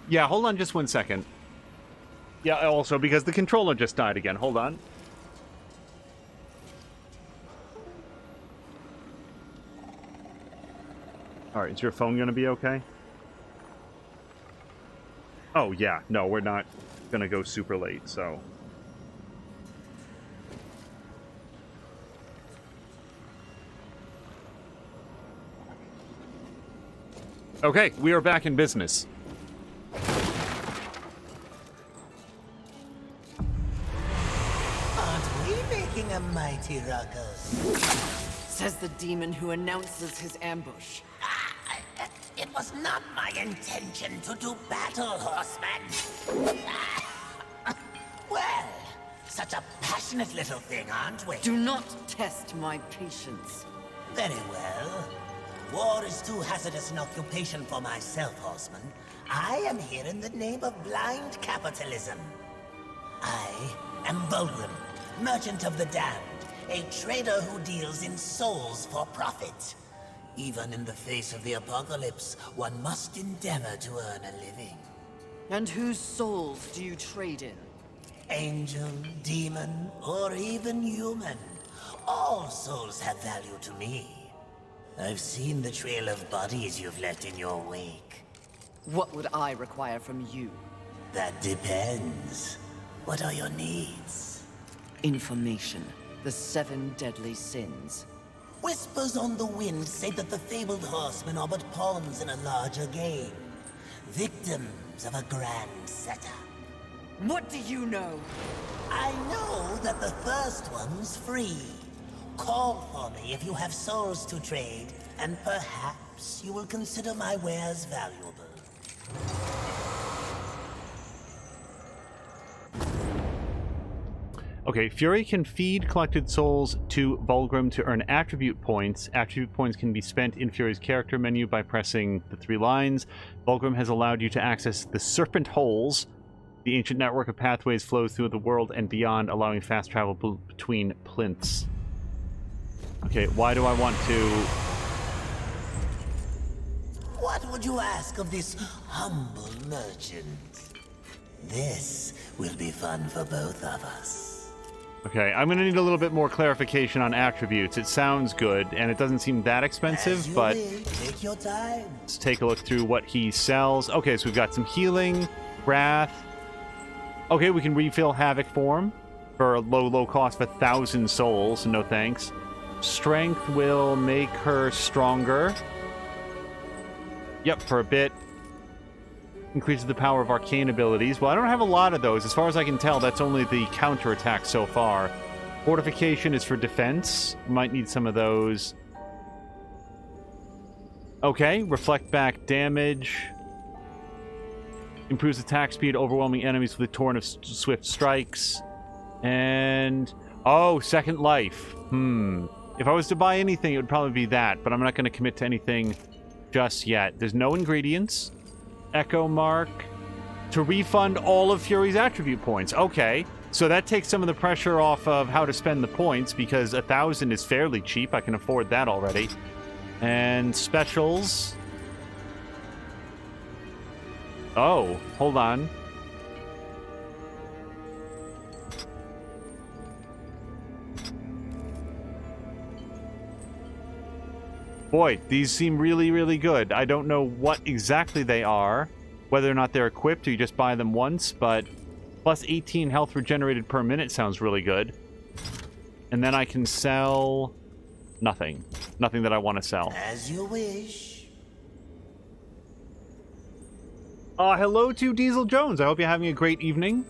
[SPEAKER 1] Yeah, hold on just 1 second. Yeah, also, because the controller just died again. Hold on. All right, is your phone going to be okay? Oh, yeah. No, we're not going to go super late, so... Okay, we are back in business.
[SPEAKER 7] Aren't we making a mighty ruckus?
[SPEAKER 3] Says the demon who announces his ambush.
[SPEAKER 7] It was not my intention to do battle, horseman. Well, such a passionate little thing, aren't we?
[SPEAKER 3] Do not test my patience.
[SPEAKER 7] Very well. War is too hazardous an occupation for myself, horseman. I am here in the name of blind capitalism. I am Volgrim, merchant of the damned, a trader who deals in souls for profit. Even in the face of the apocalypse, one must endeavor to earn a living.
[SPEAKER 3] And whose souls do you trade in?
[SPEAKER 7] Angel, demon, or even human. All souls have value to me. I've seen the trail of bodies you've left in your wake.
[SPEAKER 3] What would I require from you?
[SPEAKER 7] That depends. What are your needs?
[SPEAKER 3] Information. The 7 deadly sins.
[SPEAKER 7] Whispers on the wind say that the fabled horsemen are but pawns in a larger game. Victims of a grand setup.
[SPEAKER 3] What do you know?
[SPEAKER 7] I know that the first one's free. Call for me if you have souls to trade, and perhaps you will consider my wares valuable.
[SPEAKER 1] Okay, Fury can feed collected souls to Volgrim to earn attribute points. Attribute points can be spent in Fury's character menu by pressing the 3 lines. Volgrim has allowed you to access the Serpent Holes. The ancient network of pathways flows through the world and beyond, allowing fast travel between plinths. Okay, why do I want to...
[SPEAKER 7] What would you ask of this humble merchant? This will be fun for both of us.
[SPEAKER 1] Okay, I'm going to need a little bit more clarification on attributes. It sounds good, and it doesn't seem that expensive,
[SPEAKER 7] As you
[SPEAKER 1] but
[SPEAKER 7] will. Take your time.
[SPEAKER 1] let's take a look through what he sells. Okay, so we've got some healing, wrath. Okay, we can refill Havoc form for a low cost of 1,000 souls. No thanks. Strength will make her stronger. Yep, for a bit. Increases the power of arcane abilities. Well, I don't have a lot of those. As far as I can tell, that's only the counterattack so far. Fortification is for defense. Might need some of those. Okay, reflect back damage. Improves attack speed, overwhelming enemies with a torrent of swift strikes. And... oh, second life. If I was to buy anything, it would probably be that, but I'm not going to commit to anything just yet. There's no ingredients. Echo mark. To refund all of Fury's attribute points. Okay, so that takes some of the pressure off of how to spend the points, because 1,000 is fairly cheap. I can afford that already. And specials. Oh, hold on. Boy, these seem really, really good. I don't know what exactly they are, whether or not they're equipped or you just buy them once, but plus 18 health regenerated per minute sounds really good. And then I can sell nothing. Nothing that I want to sell.
[SPEAKER 7] As you wish.
[SPEAKER 1] Hello to Diesel Jones. I hope you're having a great evening.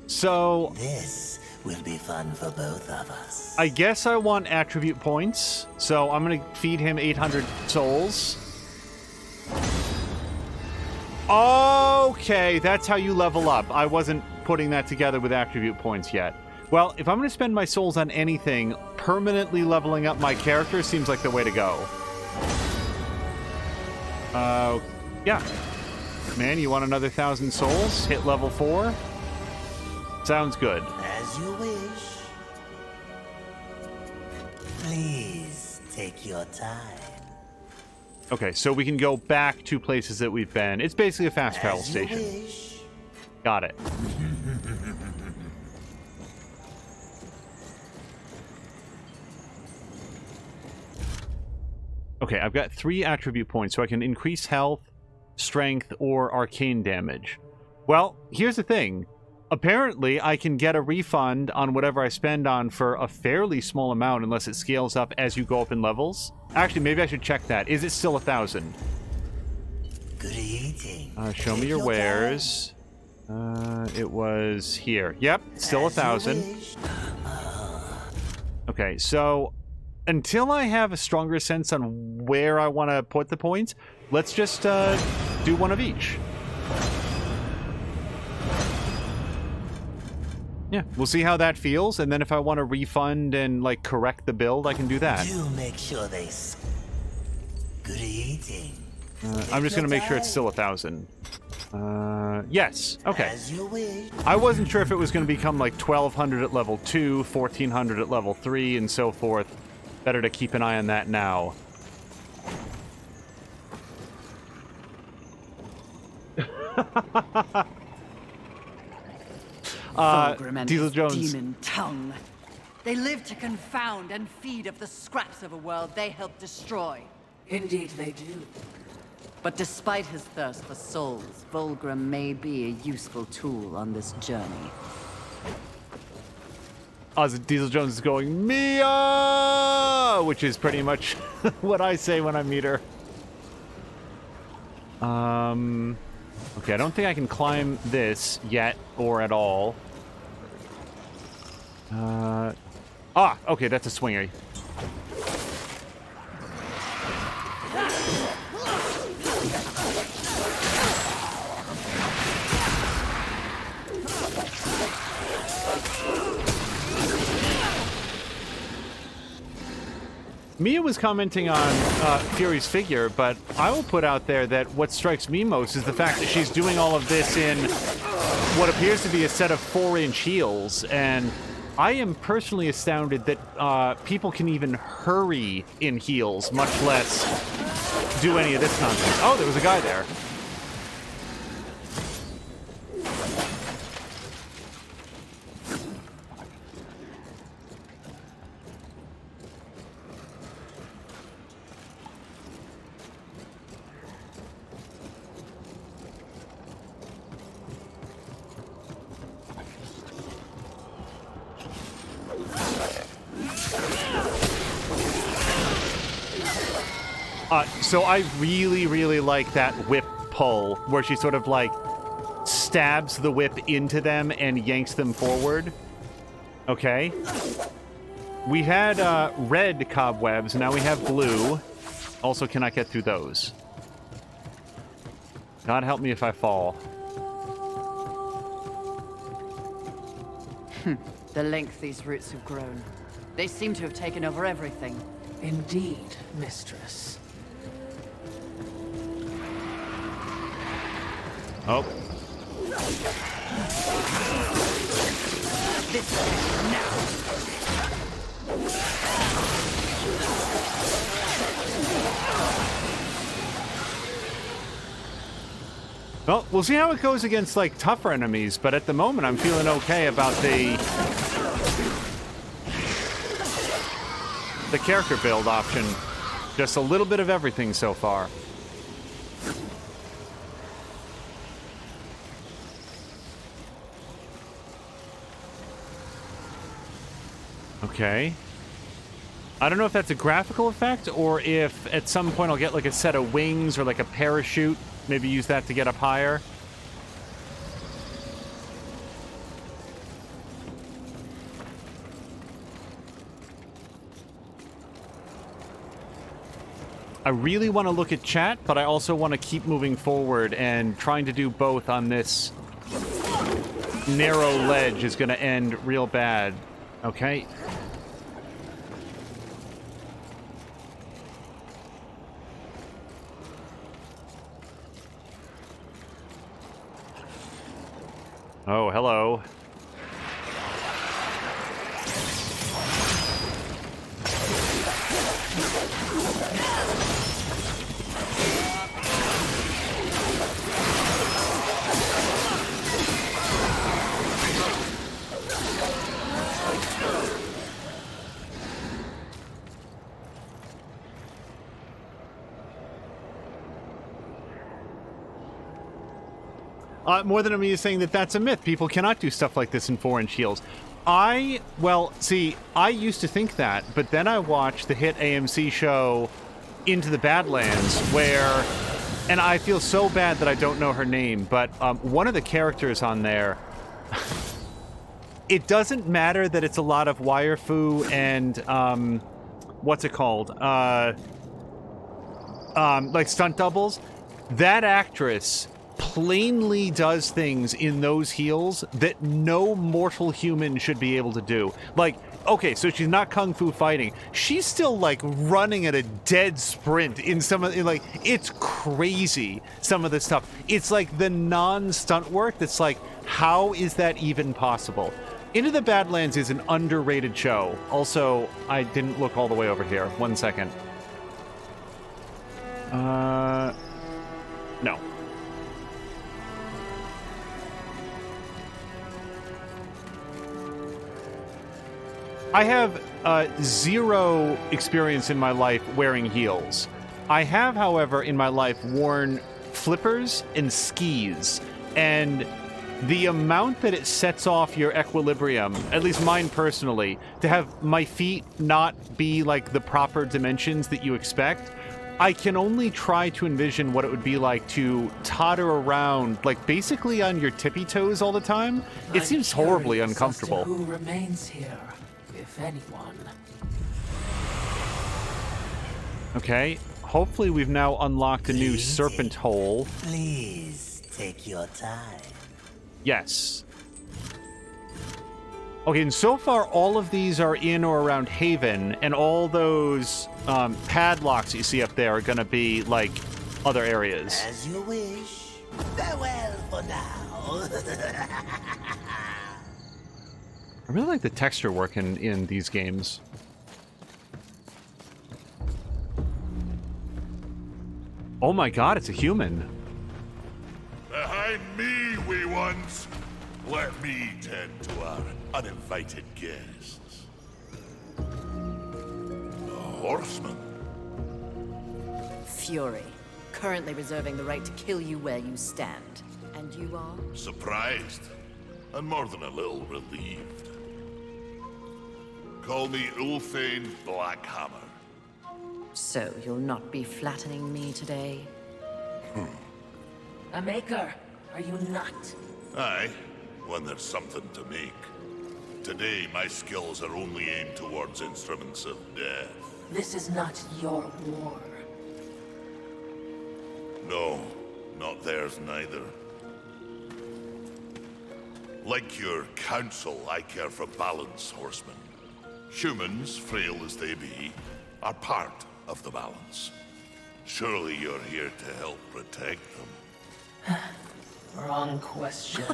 [SPEAKER 1] So...
[SPEAKER 7] this will be fun for both of us.
[SPEAKER 1] I guess I want attribute points, so I'm going to feed him 800 souls. Okay, that's how you level up. I wasn't putting that together with attribute points yet. Well, if I'm going to spend my souls on anything, permanently leveling up my character seems like the way to go. Yeah. Man, you want another 1,000 souls? Hit level 4? Sounds good.
[SPEAKER 7] As you wish. Please take your time.
[SPEAKER 1] Okay, so we can go back to places that we've been. It's basically a fast travel
[SPEAKER 7] As you
[SPEAKER 1] station.
[SPEAKER 7] wish.
[SPEAKER 1] Got it. Okay, I've got 3 attribute points, so I can increase health, strength, or arcane damage. Well, here's the thing. Apparently, I can get a refund on whatever I spend on for a fairly small amount unless it scales up as you go up in levels. Actually, maybe I should check that. Is it still 1,000?
[SPEAKER 7] Good eating.
[SPEAKER 1] Show me your wares. It was here. Yep, still 1,000. Okay, so until I have a stronger sense on where I want to put the points, let's just do one of each. Yeah, we'll see how that feels, and then if I want to refund and, like, correct the build, I can do that.
[SPEAKER 7] Do make sure they... good eating.
[SPEAKER 1] I'm just going to make sure it's still 1,000. Yes. Okay.
[SPEAKER 7] As you wish.
[SPEAKER 1] I wasn't sure if it was going to become, like, 1,200 at level 2, 1,400 at level 3, and so forth. Better to keep an eye on that now.
[SPEAKER 3] Fulgrim and
[SPEAKER 1] Diesel
[SPEAKER 3] his
[SPEAKER 1] Jones.
[SPEAKER 3] demon tongue. They live to confound and feed of the scraps of a world they help destroy.
[SPEAKER 4] Indeed they do.
[SPEAKER 3] But despite his thirst for souls, Fulgrim may be a useful tool on this journey.
[SPEAKER 1] Diesel Jones is going, Mia! Which is pretty much what I say when I meet her. Okay, I don't think I can climb this yet or at all. Okay, that's a swinger. Mia was commenting on Fury's figure, but I will put out there that what strikes me most is the fact that she's doing all of this in what appears to be a set of 4-inch heels, and I am personally astounded that people can even hurry in heels, much less do any of this nonsense. Oh, there was a guy there. So I really, really like that whip pull where she sort of like stabs the whip into them and yanks them forward. Okay. We had red cobwebs, now we have blue. Also cannot get through those. God help me if I fall.
[SPEAKER 3] The length these roots have grown. They seem to have taken over everything.
[SPEAKER 4] Indeed, mistress.
[SPEAKER 1] Oh.
[SPEAKER 3] This way, now!
[SPEAKER 1] Well, we'll see how it goes against, like, tougher enemies, but at the moment I'm feeling okay about the character build option. Just a little bit of everything so far. Okay. I don't know if that's a graphical effect or if at some point I'll get like a set of wings or like a parachute. Maybe use that to get up higher. I really want to look at chat, but I also want to keep moving forward, and trying to do both on this narrow ledge is going to end real bad. Okay. Oh, hello. More than me is saying that that's a myth. People cannot do stuff like this in 4-inch heels. Well, see, I used to think that, but then I watched the hit AMC show Into the Badlands, where, and I feel so bad that I don't know her name, but one of the characters on there, it doesn't matter that it's a lot of wire fu and, what's it called? Like stunt doubles. That actress plainly does things in those heels that no mortal human should be able to do. Like, okay, so she's not kung fu fighting. She's still like running at a dead sprint in some of, like, it's crazy, some of the stuff. It's like the non-stunt work that's like, how is that even possible? Into the Badlands is an underrated show. Also, I didn't look all the way over here. 1 second. No. I have zero experience in my life wearing heels. I have, however, in my life worn flippers and skis, and the amount that it sets off your equilibrium, at least mine personally, to have my feet not be like the proper dimensions that you expect, I can only try to envision what it would be like to totter around, like basically on your tippy toes all the time. It seems horribly uncomfortable.
[SPEAKER 4] Who remains here, if anyone?
[SPEAKER 1] Okay, hopefully we've now unlocked a new serpent hole.
[SPEAKER 7] Please take your time.
[SPEAKER 1] Yes. Okay, and so far all of these are in or around Haven, and all those padlocks you see up there are going to be, like, other areas.
[SPEAKER 7] As you wish. Farewell for now.
[SPEAKER 1] I really like the texture work in these games. Oh my god, it's a human.
[SPEAKER 2] Behind me, wee ones. Let me tend to our uninvited guests. A horseman.
[SPEAKER 3] Fury, currently reserving the right to kill you where you stand. And you are?
[SPEAKER 2] Surprised, and more than a little relieved. Call me Ulfane Blackhammer.
[SPEAKER 3] So you'll not be flattening me today?
[SPEAKER 4] A maker, are you not?
[SPEAKER 2] Aye, when there's something to make. Today, my skills are only aimed towards instruments of death.
[SPEAKER 4] This is not your war.
[SPEAKER 2] No, not theirs neither. Like your council, I care for balance, horsemen. Humans, frail as they be, are part of the balance. Surely you're here to help protect them.
[SPEAKER 4] Wrong question.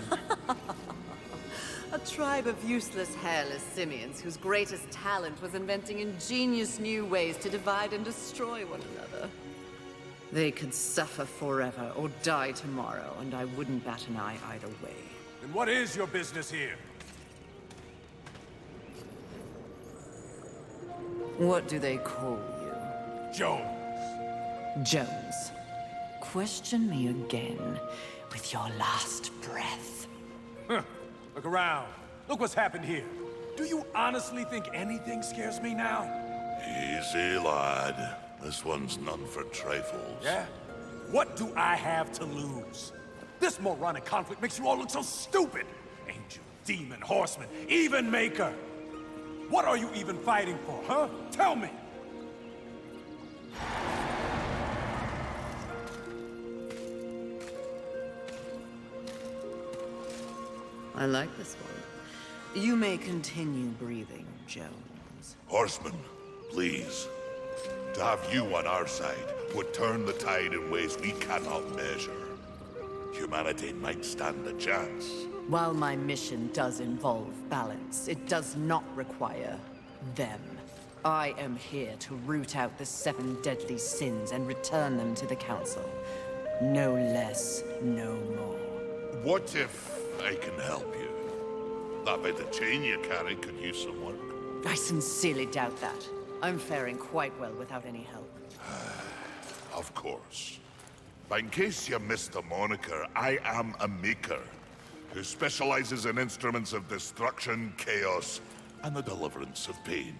[SPEAKER 3] A tribe of useless, hairless simians whose greatest talent was inventing ingenious new ways to divide and destroy one another. They could suffer forever or die tomorrow, and I wouldn't bat an eye either way.
[SPEAKER 5] And what is your business here?
[SPEAKER 3] What do they call you?
[SPEAKER 5] Jones.
[SPEAKER 3] Jones. Question me again with your last breath.
[SPEAKER 5] Look around. Look what's happened here. Do you honestly think anything scares me now?
[SPEAKER 2] Easy, lad. This one's none for trifles.
[SPEAKER 5] Yeah? What do I have to lose? This moronic conflict makes you all look so stupid. Angel, demon, horseman, even maker. What are you even fighting for, huh? Tell me!
[SPEAKER 3] I like this one. You may continue breathing, Jones.
[SPEAKER 2] Horsemen, please. To have you on our side would turn the tide in ways we cannot measure. Humanity might stand a chance.
[SPEAKER 3] While my mission does involve balance, it does not require them. I am here to root out the 7 deadly sins and return them to the Council. No less, no more.
[SPEAKER 2] What if I can help you? That bit of chain you carry could use some work.
[SPEAKER 3] I sincerely doubt that. I'm faring quite well without any help.
[SPEAKER 2] Of course. But in case you missed the moniker, I am a maker who specializes in instruments of destruction, chaos, and the deliverance of pain.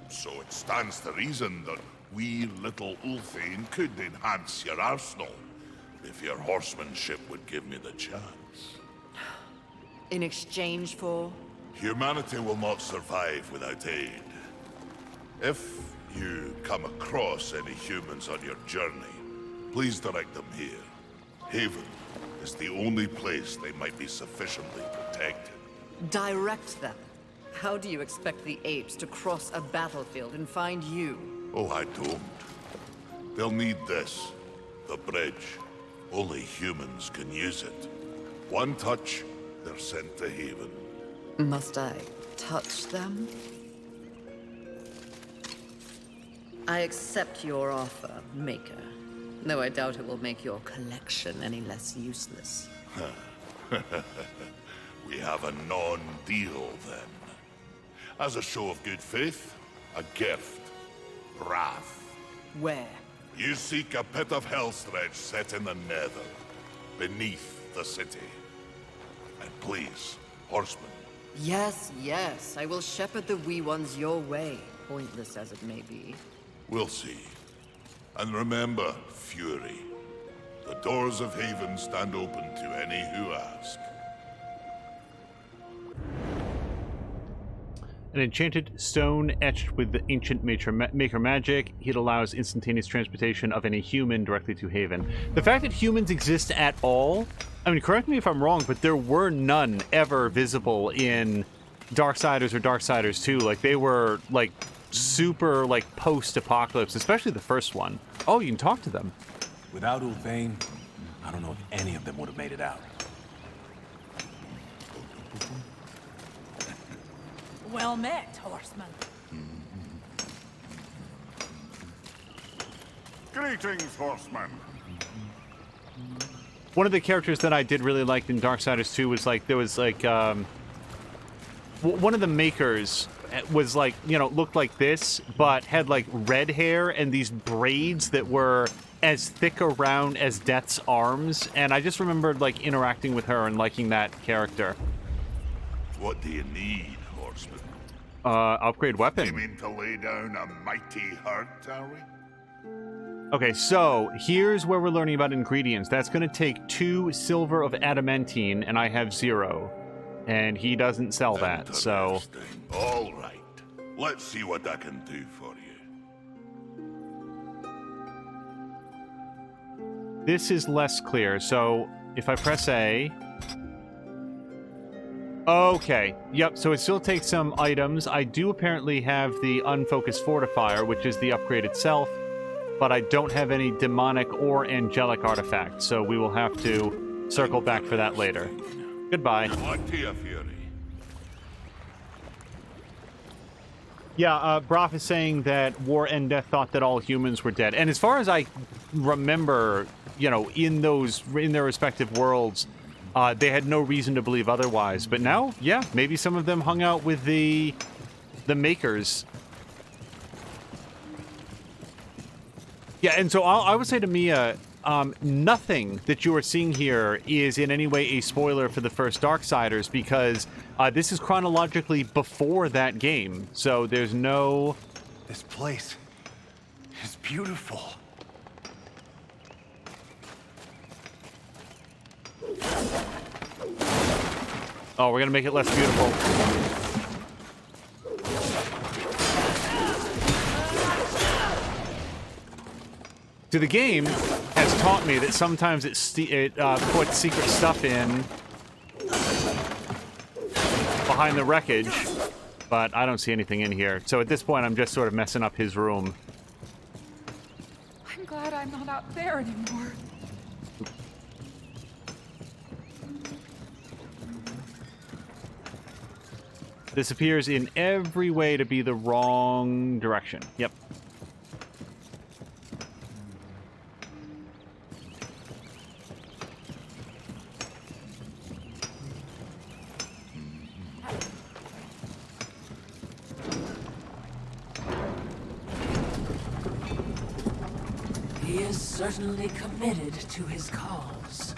[SPEAKER 2] So it stands to reason that we little Ulthane could enhance your arsenal if your horsemanship would give me the chance.
[SPEAKER 3] In exchange for?
[SPEAKER 2] Humanity will not survive without aid. If you come across any humans on your journey, please direct them here. Haven is the only place they might be sufficiently protected.
[SPEAKER 3] Direct them? How do you expect the apes to cross a battlefield and find you?
[SPEAKER 2] Oh, I don't. They'll need this. The bridge. Only humans can use it. One touch, they're sent to Haven.
[SPEAKER 3] Must I touch them? I accept your offer, Maker. Though I doubt it will make your collection any less useless.
[SPEAKER 2] We have a non-deal, then. As a show of good faith, a gift. Wrath.
[SPEAKER 3] Where?
[SPEAKER 2] You seek a pit of hellstretch set in the nether, beneath the city. And please, horsemen.
[SPEAKER 3] Yes, yes. I will shepherd the wee ones your way, pointless as it may be.
[SPEAKER 2] We'll see. And remember, Fury. The doors of Haven stand open to any who ask.
[SPEAKER 1] An enchanted stone etched with the ancient maker magic. It allows instantaneous transportation of any human directly to Haven. The fact that humans exist at all, I mean, correct me if I'm wrong, but there were none ever visible in Darksiders or Darksiders 2. Like, they were, like, super, like, post-apocalypse, especially the first one. Oh, you can talk to them.
[SPEAKER 5] Without Ulthane, I don't know if any of them would have made it out.
[SPEAKER 8] Well met, horseman.
[SPEAKER 9] Greetings, horseman.
[SPEAKER 1] One of the characters that I did really like in Darksiders 2 was, like, there was, like, one of the makers was, like, you know, looked like this, but had, like, red hair and these braids that were as thick around as Death's arms, and I just remembered, like, interacting with her and liking that character.
[SPEAKER 2] What do you need, horseman?
[SPEAKER 1] Upgrade weapon.
[SPEAKER 2] You mean to lay down a mighty hurt, are we?
[SPEAKER 1] Okay, so here's where we're learning about ingredients. That's going to take 2 silver of adamantine, and I have 0. And he doesn't sell that, so...
[SPEAKER 2] Interesting. All right. Let's see what I can do for you.
[SPEAKER 1] This is less clear, so if I press A... Okay, yep, so it still takes some items. I do apparently have the unfocused fortifier, which is the upgrade itself, but I don't have any demonic or angelic artifacts, so we will have to circle back for that later. Goodbye.
[SPEAKER 2] What to you, Fury?
[SPEAKER 1] Yeah, Broff is saying that War and Death thought that all humans were dead. And as far as I remember, you know, in their respective worlds, they had no reason to believe otherwise. But now, yeah, maybe some of them hung out with the Makers. Yeah, and so I would say to Mia, nothing that you are seeing here is in any way a spoiler for the first Darksiders, because this is chronologically before that game, so there's no...
[SPEAKER 5] This place is beautiful.
[SPEAKER 1] Oh, we're gonna make it less beautiful. So the game has taught me that sometimes it puts secret stuff in behind the wreckage, but I don't see anything in here. So at this point, I'm just sort of messing up his room.
[SPEAKER 8] I'm glad I'm not out there anymore.
[SPEAKER 1] This appears in every way to be the wrong direction. Yep.
[SPEAKER 4] He is certainly committed to his cause.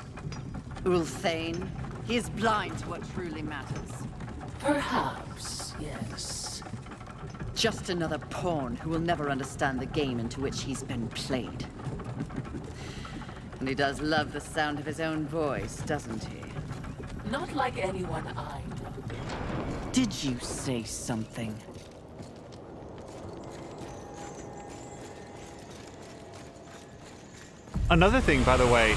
[SPEAKER 3] Ulthane, he is blind to what truly matters.
[SPEAKER 4] Perhaps, yes.
[SPEAKER 3] Just another pawn who will never understand the game into which he's been played. And he does love the sound of his own voice, doesn't he?
[SPEAKER 4] Not like anyone I know.
[SPEAKER 3] Did you say something?
[SPEAKER 1] Another thing, by the way,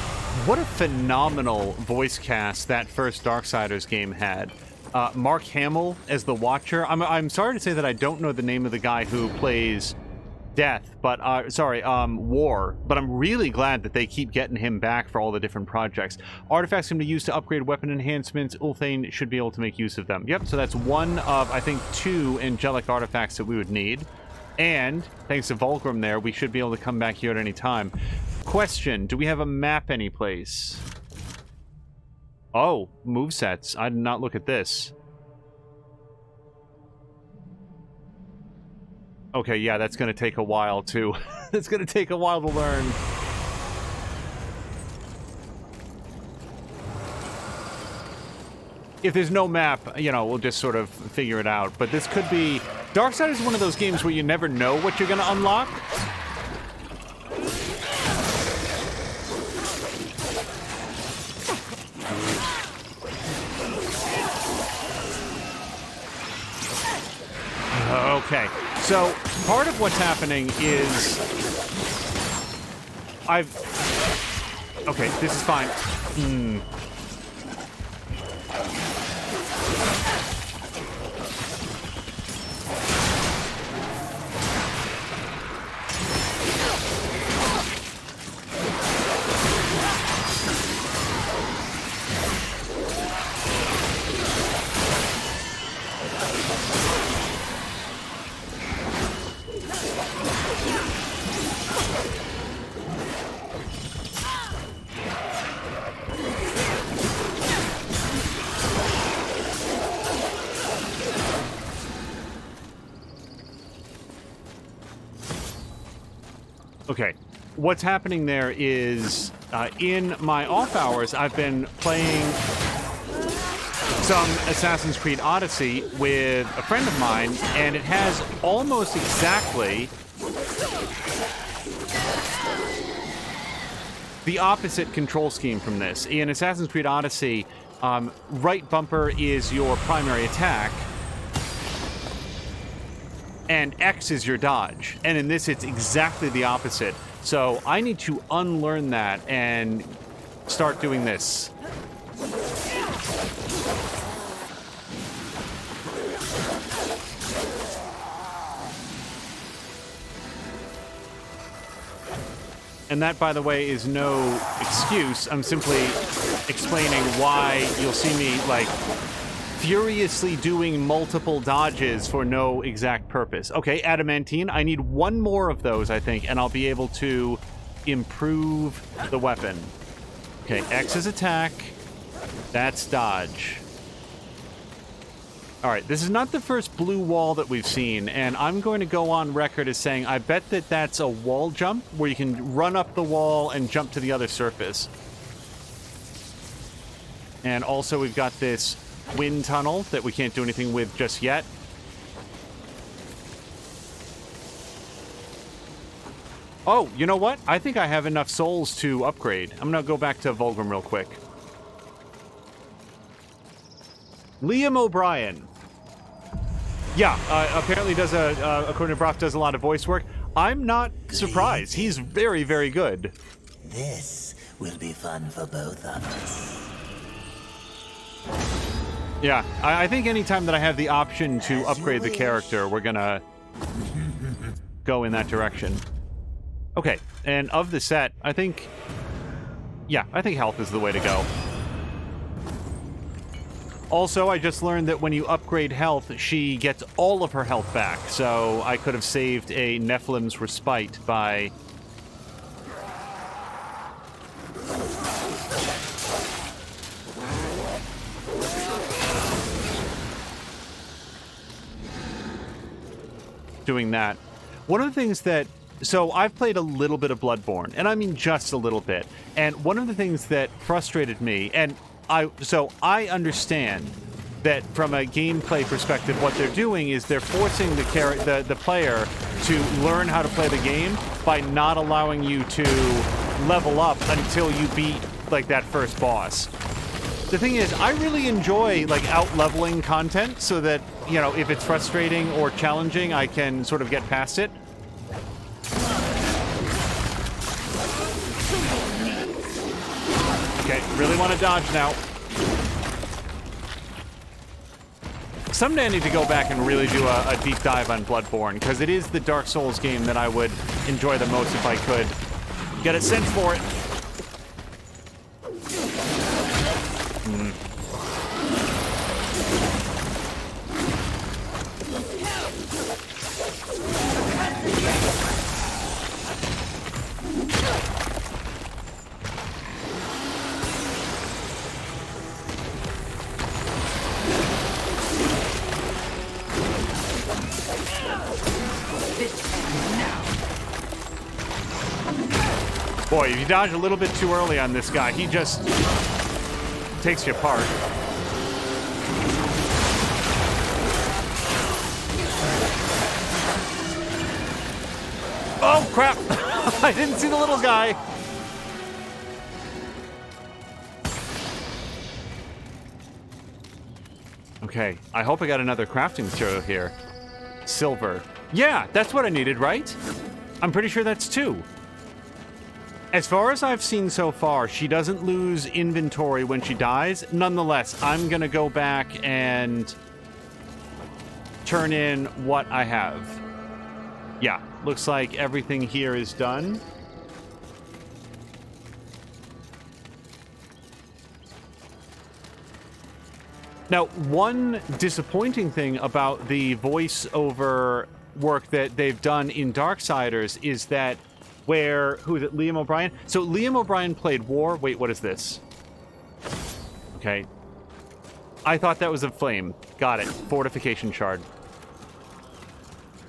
[SPEAKER 1] what a phenomenal voice cast that first Darksiders game had. Mark Hamill as the Watcher. I'm sorry to say that I don't know the name of the guy who plays Death, but War. But I'm really glad that they keep getting him back for all the different projects. Artifacts can be used to upgrade weapon enhancements. Ulthane should be able to make use of them. Yep, so that's one of, I think, 2 angelic artifacts that we would need. And thanks to Vulgrim there, we should be able to come back here at any time. Question, do we have a map anyplace? Oh, movesets. I did not look at this. Okay, yeah, that's going to take a while to... It's going to take a while to learn. If there's no map, you know, we'll just sort of figure it out. But this could be... Darksiders is one of those games where you never know what you're going to unlock. Okay, so part of what's happening is okay, this is fine. Okay, what's happening there is, in my off hours, I've been playing some Assassin's Creed Odyssey with a friend of mine, and it has almost exactly the opposite control scheme from this. In Assassin's Creed Odyssey, right bumper is your primary attack, and X is your dodge. And in this, it's exactly the opposite. So I need to unlearn that and start doing this. And that, by the way, is no excuse. I'm simply explaining why you'll see me, like, furiously doing multiple dodges for no exact purpose. Okay, adamantine. I need one more of those, I think, and I'll be able to improve the weapon. Okay, X is attack. That's dodge. All right, this is not the first blue wall that we've seen, and I'm going to go on record as saying I bet that that's a wall jump where you can run up the wall and jump to the other surface. And also we've got this wind tunnel that we can't do anything with just yet. Oh, you know what? I think I have enough souls to upgrade. I'm going to go back to Vulgrim real quick. Liam O'Brien. Yeah, apparently does according to Brock, does a lot of voice work. I'm not surprised. He's very, very good.
[SPEAKER 7] This will be fun for both of us.
[SPEAKER 1] Yeah, I think anytime that I have the option to upgrade the character, we're gonna go in that direction. Okay, and of the set, I think health is the way to go. Also, I just learned that when you upgrade health, she gets all of her health back, so I could have saved a Nephilim's Respite by... doing that. One of the things that... So, I've played a little bit of Bloodborne, and I mean just a little bit, and one of the things that frustrated me, and I understand that from a gameplay perspective, what they're doing is they're forcing the player to learn how to play the game by not allowing you to level up until you beat, like, that first boss. The thing is, I really enjoy, like, out-leveling content so that, you know, if it's frustrating or challenging, I can sort of get past it. Okay, really want to dodge now. Someday I need to go back and really do a deep dive on Bloodborne, because it is the Dark Souls game that I would enjoy the most if I could get a sense for it. Boy, if you dodge a little bit too early on this guy, he just takes you apart. Oh, crap! I didn't see the little guy! Okay, I hope I got another crafting material here. Silver. Yeah, that's what I needed, right? I'm pretty sure that's 2. As far as I've seen so far, she doesn't lose inventory when she dies. Nonetheless, I'm gonna go back and turn in what I have. Yeah, looks like everything here is done. Now, one disappointing thing about the voiceover work that they've done in Darksiders is that who is it, Liam O'Brien? So Liam O'Brien played War. Wait, what is this? Okay. I thought that was a flame. Got it. Fortification shard.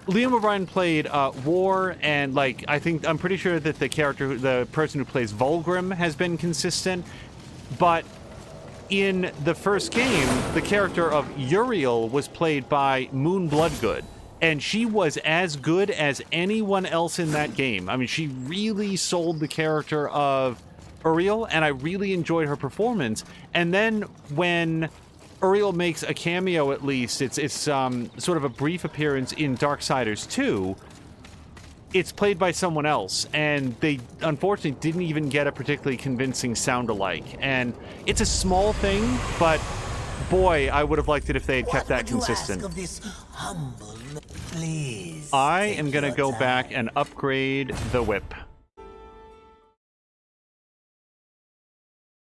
[SPEAKER 1] Liam O'Brien played War, and, like, I'm pretty sure that the person who plays Vulgrim has been consistent, but in the first game, the character of Uriel was played by Moon Bloodgood, and she was as good as anyone else in that game. I mean, she really sold the character of Uriel, and I really enjoyed her performance. And then when Uriel makes a cameo, at least, it's sort of a brief appearance in Darksiders 2, it's played by someone else, and they unfortunately didn't even get a particularly convincing sound-alike. And it's a small thing, but boy, I would have liked it if they had kept that consistent.
[SPEAKER 7] Of this humble... Please,
[SPEAKER 1] I am going to go back and upgrade the whip.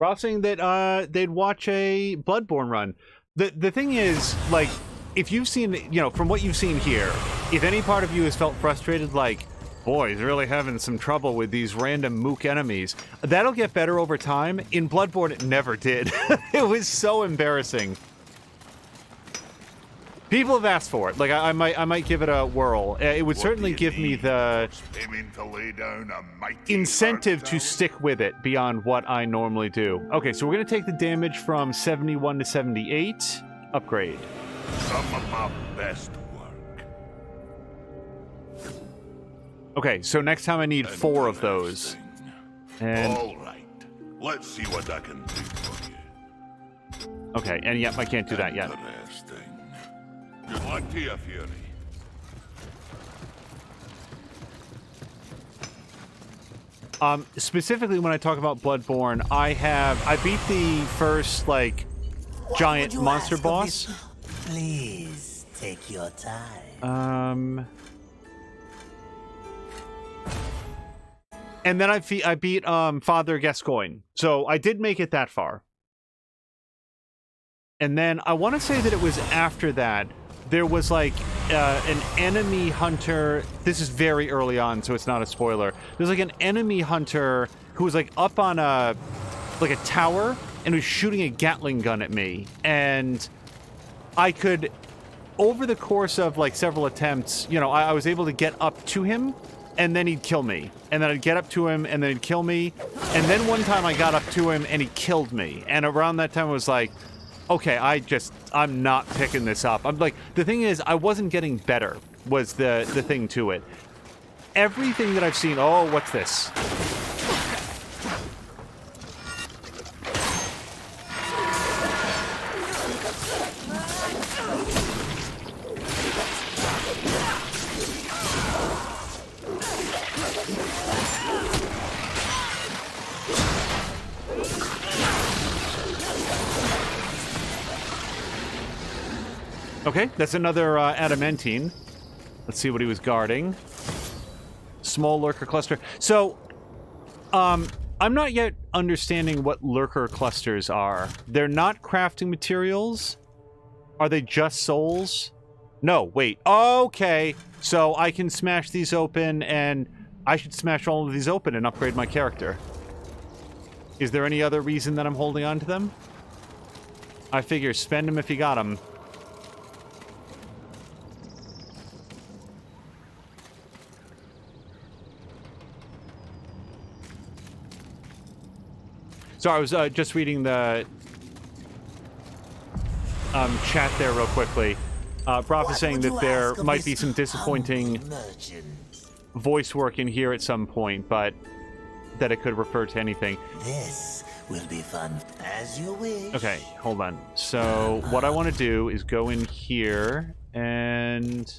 [SPEAKER 1] Rob saying that they'd watch a Bloodborne run. The thing is, like, if you've seen, you know, from what you've seen here, if any part of you has felt frustrated, like, boy, he's really having some trouble with these random mook enemies, that'll get better over time. In Bloodborne, it never did. It was so embarrassing. People have asked for it. Like, I might give it a whirl. It would certainly give me the incentive to stick with it beyond what I normally do. Okay, so we're going to take the damage from 71 to 78. Upgrade.
[SPEAKER 9] Some of my best work.
[SPEAKER 1] Okay, so next time I need 4 of those. And
[SPEAKER 9] all right, let's see what I can do for you.
[SPEAKER 1] okay, and yep, I can't do that yet.
[SPEAKER 9] Interesting. Good luck to you, Fury.
[SPEAKER 1] Specifically when I talk about Bloodborne, I beat the first, like, giant monster boss.
[SPEAKER 7] Please take your time.
[SPEAKER 1] And then I beat Father Gascoigne. So I did make it that far. And then I want to say that it was after that there was like an enemy hunter. This is very early on, so it's not a spoiler. There's like an enemy hunter who was like up on a tower and was shooting a Gatling gun at me. And I could, over the course of like several attempts, you know, I was able to get up to him, and then he'd kill me. And then I'd get up to him, and then he'd kill me. And then one time I got up to him, and he killed me. And around that time I was like, okay, I'm not picking this up. I'm like, the thing is, I wasn't getting better, was the thing to it. Everything that I've seen, oh, what's this? Okay, that's another adamantine. Let's see what he was guarding. Small lurker cluster. So, I'm not yet understanding what lurker clusters are. They're not crafting materials? Are they just souls? No, wait. Okay, so I can smash these open, and I should smash all of these open and upgrade my character. Is there any other reason that I'm holding on to them? I figure spend them if you got them. So I was just reading the chat there real quickly. Broth is saying that there might be some disappointing voice work in here at some point, but that it could refer to anything.
[SPEAKER 7] This will be fun, as you wish.
[SPEAKER 1] Okay, hold on. So what I want to do is go in here and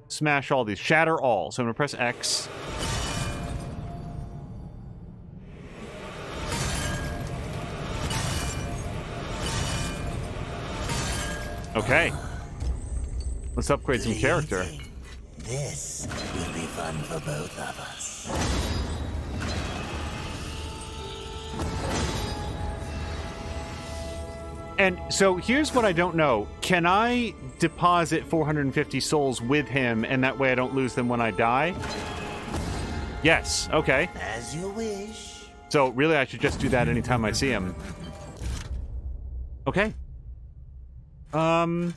[SPEAKER 1] smash all these. Shatter all. So I'm going to press X. Okay. Let's upgrade some character.
[SPEAKER 7] This will be fun for both of us.
[SPEAKER 1] And so here's what I don't know. Can I deposit 450 souls with him, and that way I don't lose them when I die? Yes. Okay.
[SPEAKER 7] As you wish.
[SPEAKER 1] So really I should just do that anytime I see him. Okay. I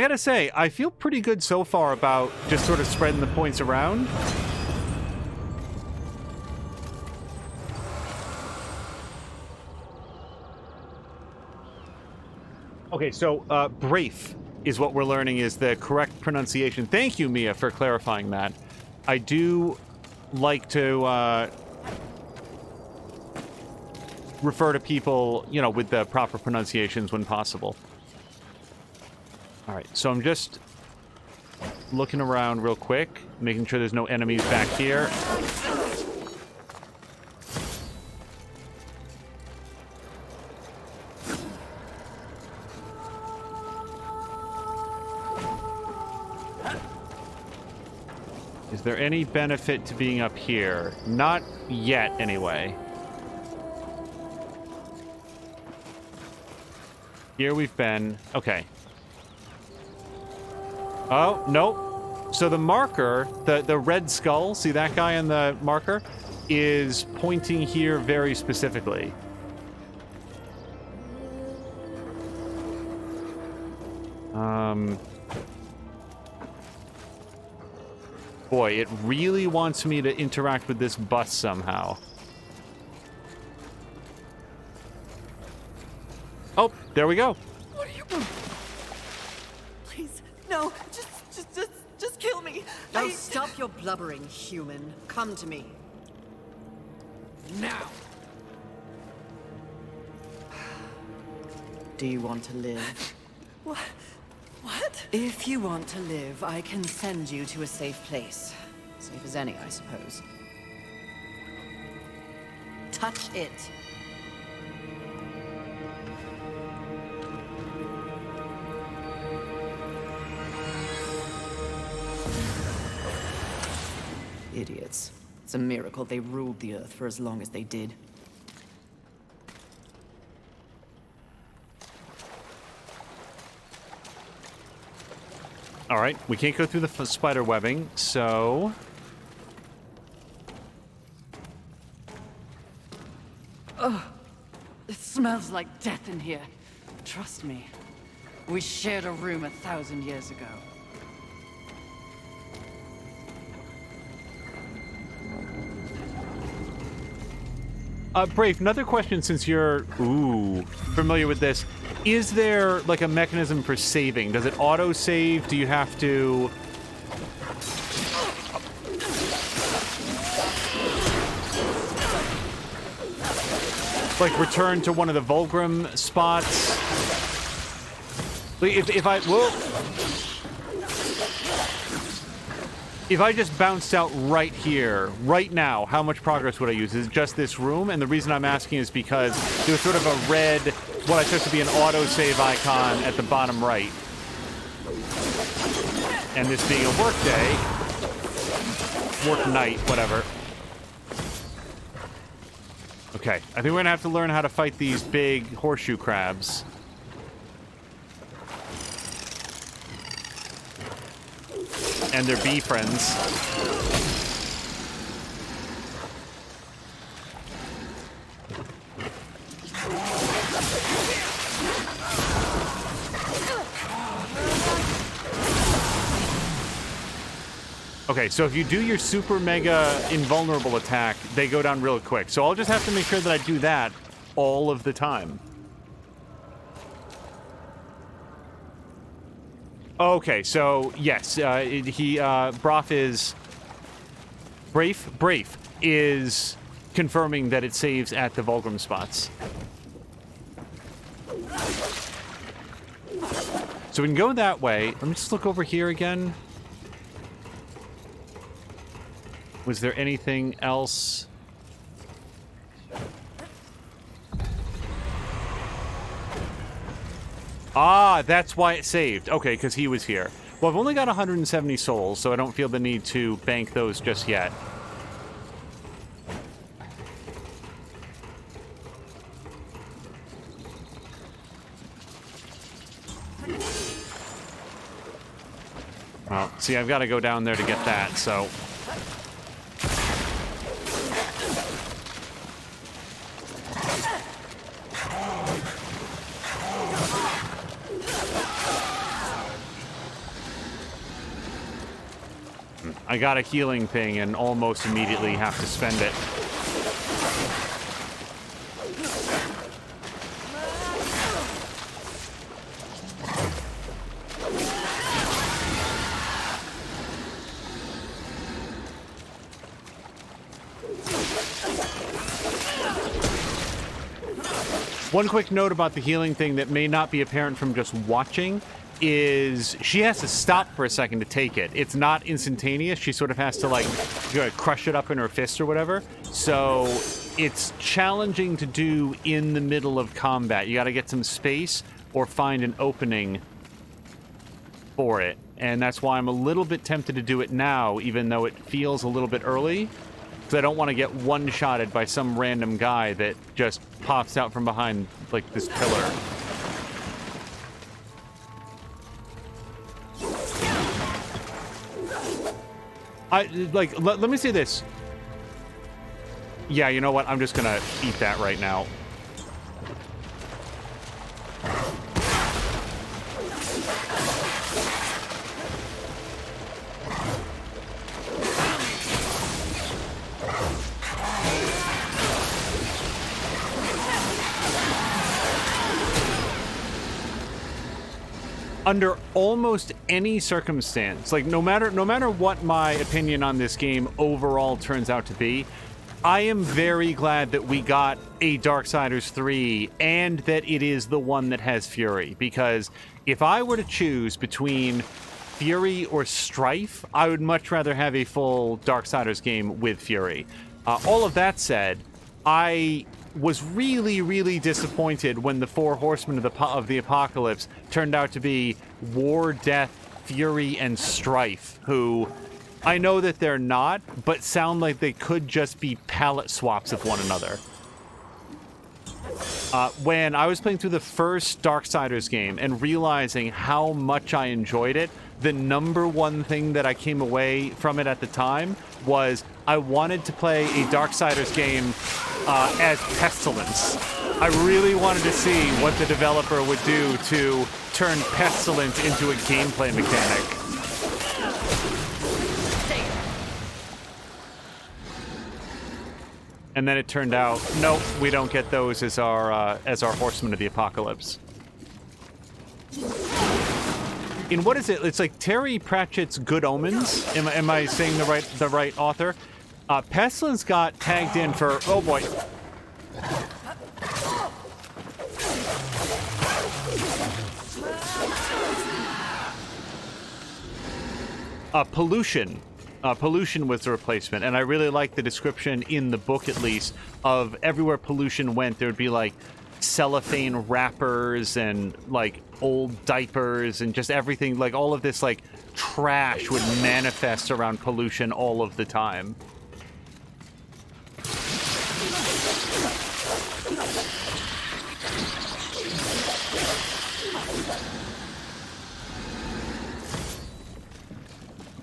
[SPEAKER 1] gotta say, I feel pretty good so far about just sort of spreading the points around. Okay, so, Braith is what we're learning is the correct pronunciation. Thank you, Mia, for clarifying that. I do like to refer to people, you know, with the proper pronunciations when possible. All right, so I'm just looking around real quick, making sure there's no enemies back here. Is there any benefit to being up here? Not yet, anyway. Here we've been. Okay. Oh, nope. So the marker, the red skull, see that guy on the marker, is pointing here very specifically. Boy, it really wants me to interact with this bus somehow. Oh, there we go.
[SPEAKER 3] What are you... Please, no, just kill me. Oh, stop your blubbering, human. Come to me. Now. Do you want to live?
[SPEAKER 10] What?
[SPEAKER 3] If you want to live, I can send you to a safe place. Safe as any, I suppose. Touch it. Idiots. It's a miracle they ruled the Earth for as long as they did.
[SPEAKER 1] All right, we can't go through the spider webbing, so...
[SPEAKER 3] Ugh. It smells like death in here. Trust me. We shared a room 1,000 years ago.
[SPEAKER 1] Brave, another question since you're, familiar with this. Is there, like, a mechanism for saving? Does it auto-save? Do you have to... like, return to one of the Vulgrim spots? Like, if I... Whoa! If I just bounced out right here, right now, how much progress would I use? Is it just this room? And the reason I'm asking is because there's sort of a red, what I took to be an autosave icon at the bottom right. And this being a work day, work night, whatever. Okay, I think we're gonna have to learn how to fight these big horseshoe crabs. And their bee friends. Okay, so if you do your super mega invulnerable attack, they go down real quick. So I'll just have to make sure that I do that all of the time. Okay, so yes, Braff is... Brafe is confirming that it saves at the Vulgrim spots. So we can go that way. Let me just look over here again. Was there anything else? Ah, that's why it saved. Okay, because he was here. Well, I've only got 170 souls, so I don't feel the need to bank those just yet. Well, see, I've got to go down there to get that, so... I got a healing thing and almost immediately have to spend it. One quick note about the healing thing that may not be apparent from just watching is she has to stop for a second to take it. It's not instantaneous. She sort of has to, like, crush it up in her fist or whatever. So it's challenging to do in the middle of combat. You got to get some space or find an opening for it. And that's why I'm a little bit tempted to do it now, even though it feels a little bit early. Because I don't want to get one-shotted by some random guy that just pops out from behind, like, this pillar. Let me say this. Yeah, you know what? I'm just gonna eat that right now. Under almost any circumstance, like no matter what my opinion on this game overall turns out to be, I am very glad that we got a Darksiders 3 and that it is the one that has Fury, because if I were to choose between Fury or Strife, I would much rather have a full Darksiders game with Fury. All of that said, I was really, really disappointed when the four horsemen of the apocalypse turned out to be War, Death, Fury, and Strife, who I know that they're not, but sound like they could just be palette swaps of one another. When I was playing through the first Darksiders game and realizing how much I enjoyed it, the number one thing that I came away from it at the time was I wanted to play a Darksiders game as Pestilence. I really wanted to see what the developer would do to turn Pestilence into a gameplay mechanic. And then it turned out, nope, we don't get those as our Horsemen of the Apocalypse. In what is it? It's like Terry Pratchett's Good Omens. Am I saying the right author? Pestilence got tagged in for, oh boy. Pollution. Pollution was the replacement, and I really like the description in the book, at least, of everywhere pollution went. There would be like cellophane wrappers and like old diapers and just everything, like all of this like trash would manifest around pollution all of the time.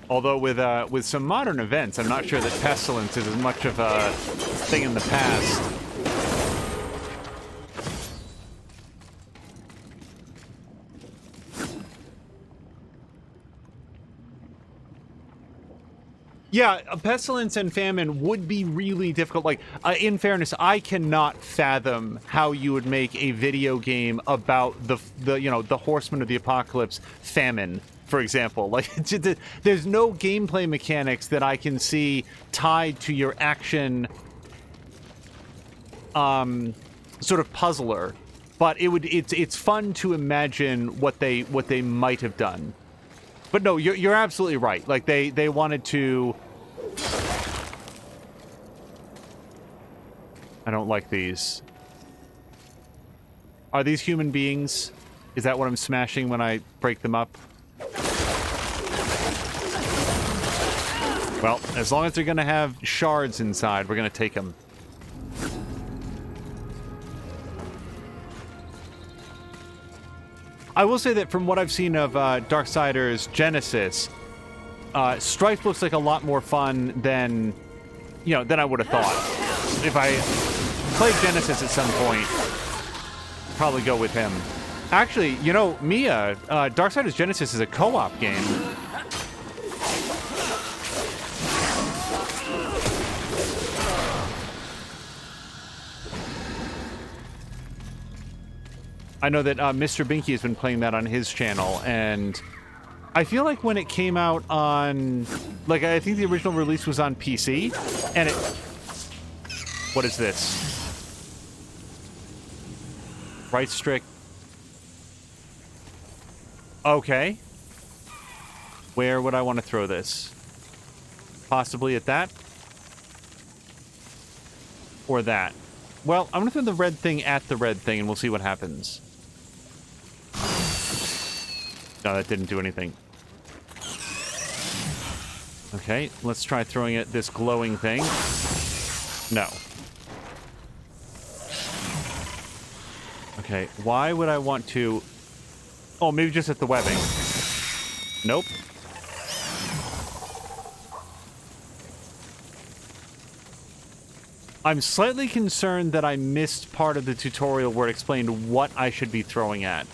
[SPEAKER 1] Although with some modern events, I'm not sure that Pestilence is as much of a thing in the past. Yeah, Pestilence and Famine would be really difficult. Like, in fairness, I cannot fathom how you would make a video game about the Horsemen of the Apocalypse Famine, for example. Like, there's no gameplay mechanics that I can see tied to your action sort of puzzler. But it's fun to imagine what they might have done. But no, you're absolutely right. Like they wanted to. I don't like these. Are these human beings? Is that what I'm smashing when I break them up? Well, as long as they're gonna have shards inside, we're gonna take them. I will say that from what I've seen of Darksiders Genesis, Strife looks like a lot more fun than I would have thought. If I played Genesis at some point, probably go with him. Actually, Mia, Darksiders Genesis is a co-op game. I know that Mr. Binky has been playing that on his channel, and I feel like when it came out on, like, I think the original release was on PC, and it... What is this? Right stick. Okay. Where would I want to throw this? Possibly at that? Or that? Well, I'm going to throw the red thing at the red thing, and we'll see what happens. No, that didn't do anything. Okay, let's try throwing it at this glowing thing. No. Okay, why would I want to... Oh, maybe just at the webbing. Nope. I'm slightly concerned that I missed part of the tutorial where it explained what I should be throwing at.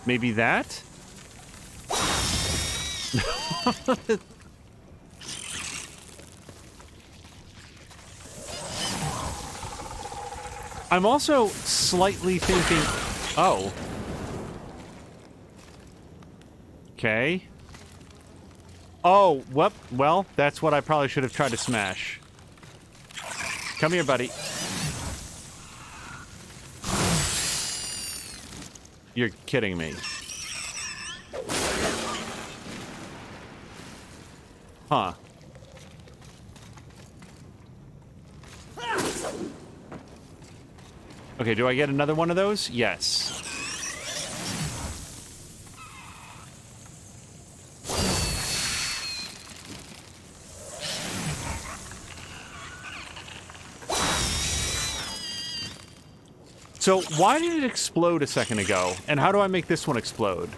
[SPEAKER 1] Maybe that? I'm also slightly thinking... Oh. Okay. Oh, well, that's what I probably should have tried to smash. Come here, buddy. You're kidding me. Huh. Okay, do I get another one of those? Yes. So, why did it explode a second ago? And how do I make this one explode?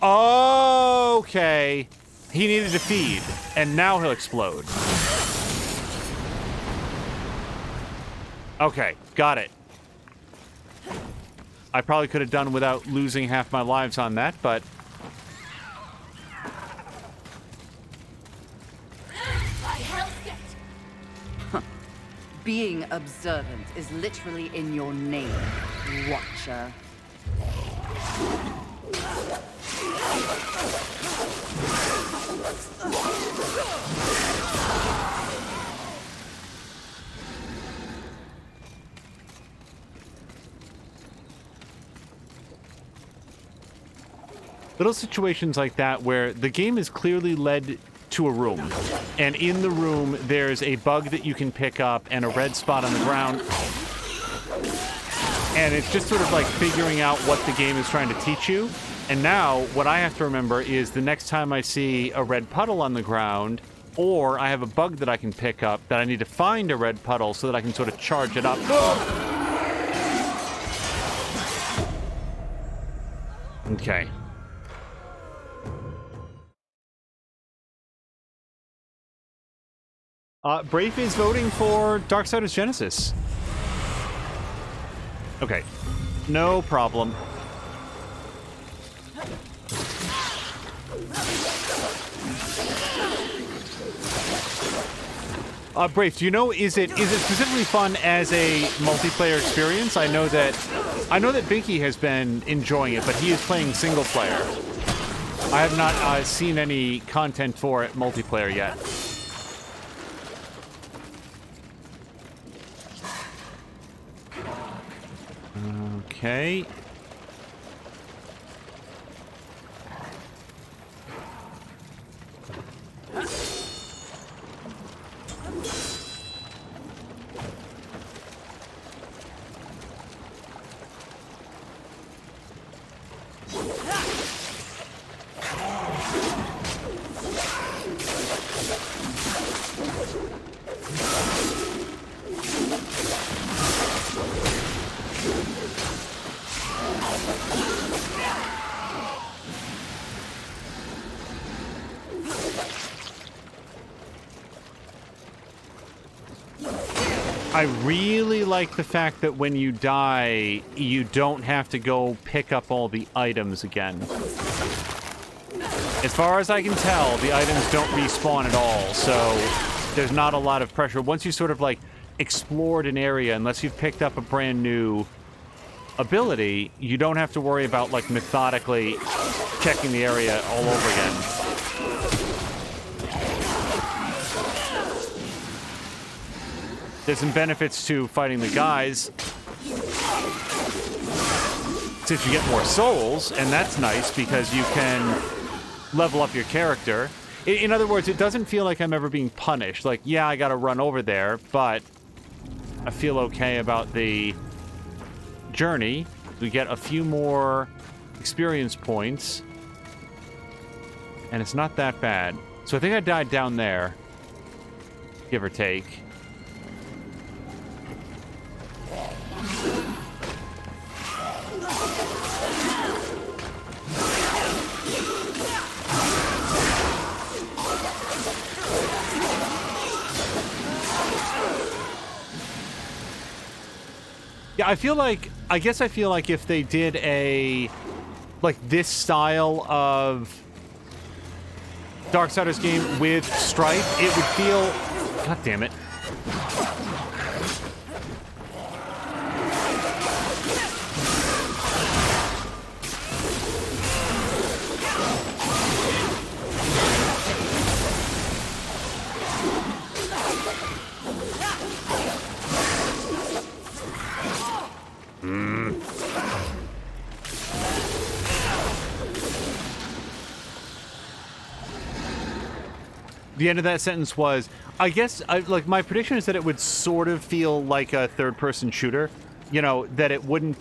[SPEAKER 1] Okay. He needed to feed, and now he'll explode. Okay, got it. I probably could have done without losing half my lives on that, but...
[SPEAKER 3] Being observant is literally in your name, Watcher.
[SPEAKER 1] Little situations like that where the game is clearly led to a room, and in the room there's a bug that you can pick up and a red spot on the ground, and it's just sort of like figuring out what the game is trying to teach you. And now what I have to remember is the next time I see a red puddle on the ground, or I have a bug that I can pick up, that I need to find a red puddle so that I can sort of charge it up. Okay. Brave is voting for Darksiders Genesis. Okay. No problem. Brave, do you know, is it specifically fun as a multiplayer experience? I know that Binky has been enjoying it, but he is playing single player. I have not seen any content for it multiplayer yet. Okay. I really like the fact that when you die, you don't have to go pick up all the items again. As far as I can tell, the items don't respawn at all, so there's not a lot of pressure. Once you sort of, like, explored an area, unless you've picked up a brand new ability, you don't have to worry about, like, methodically checking the area all over again. There's some benefits to fighting the guys, since you get more souls, and that's nice because you can level up your character. In other words, it doesn't feel like I'm ever being punished. Like, yeah, I gotta run over there, but I feel okay about the journey. We get a few more experience points, and it's not that bad. So I think I died down there, give or take. Yeah, I guess I feel like if they did like this style of Darksiders game with Strife, it would feel, god damn it. The end of that sentence was, I guess, like, my prediction is that it would sort of feel like a third-person shooter. You know, that it wouldn't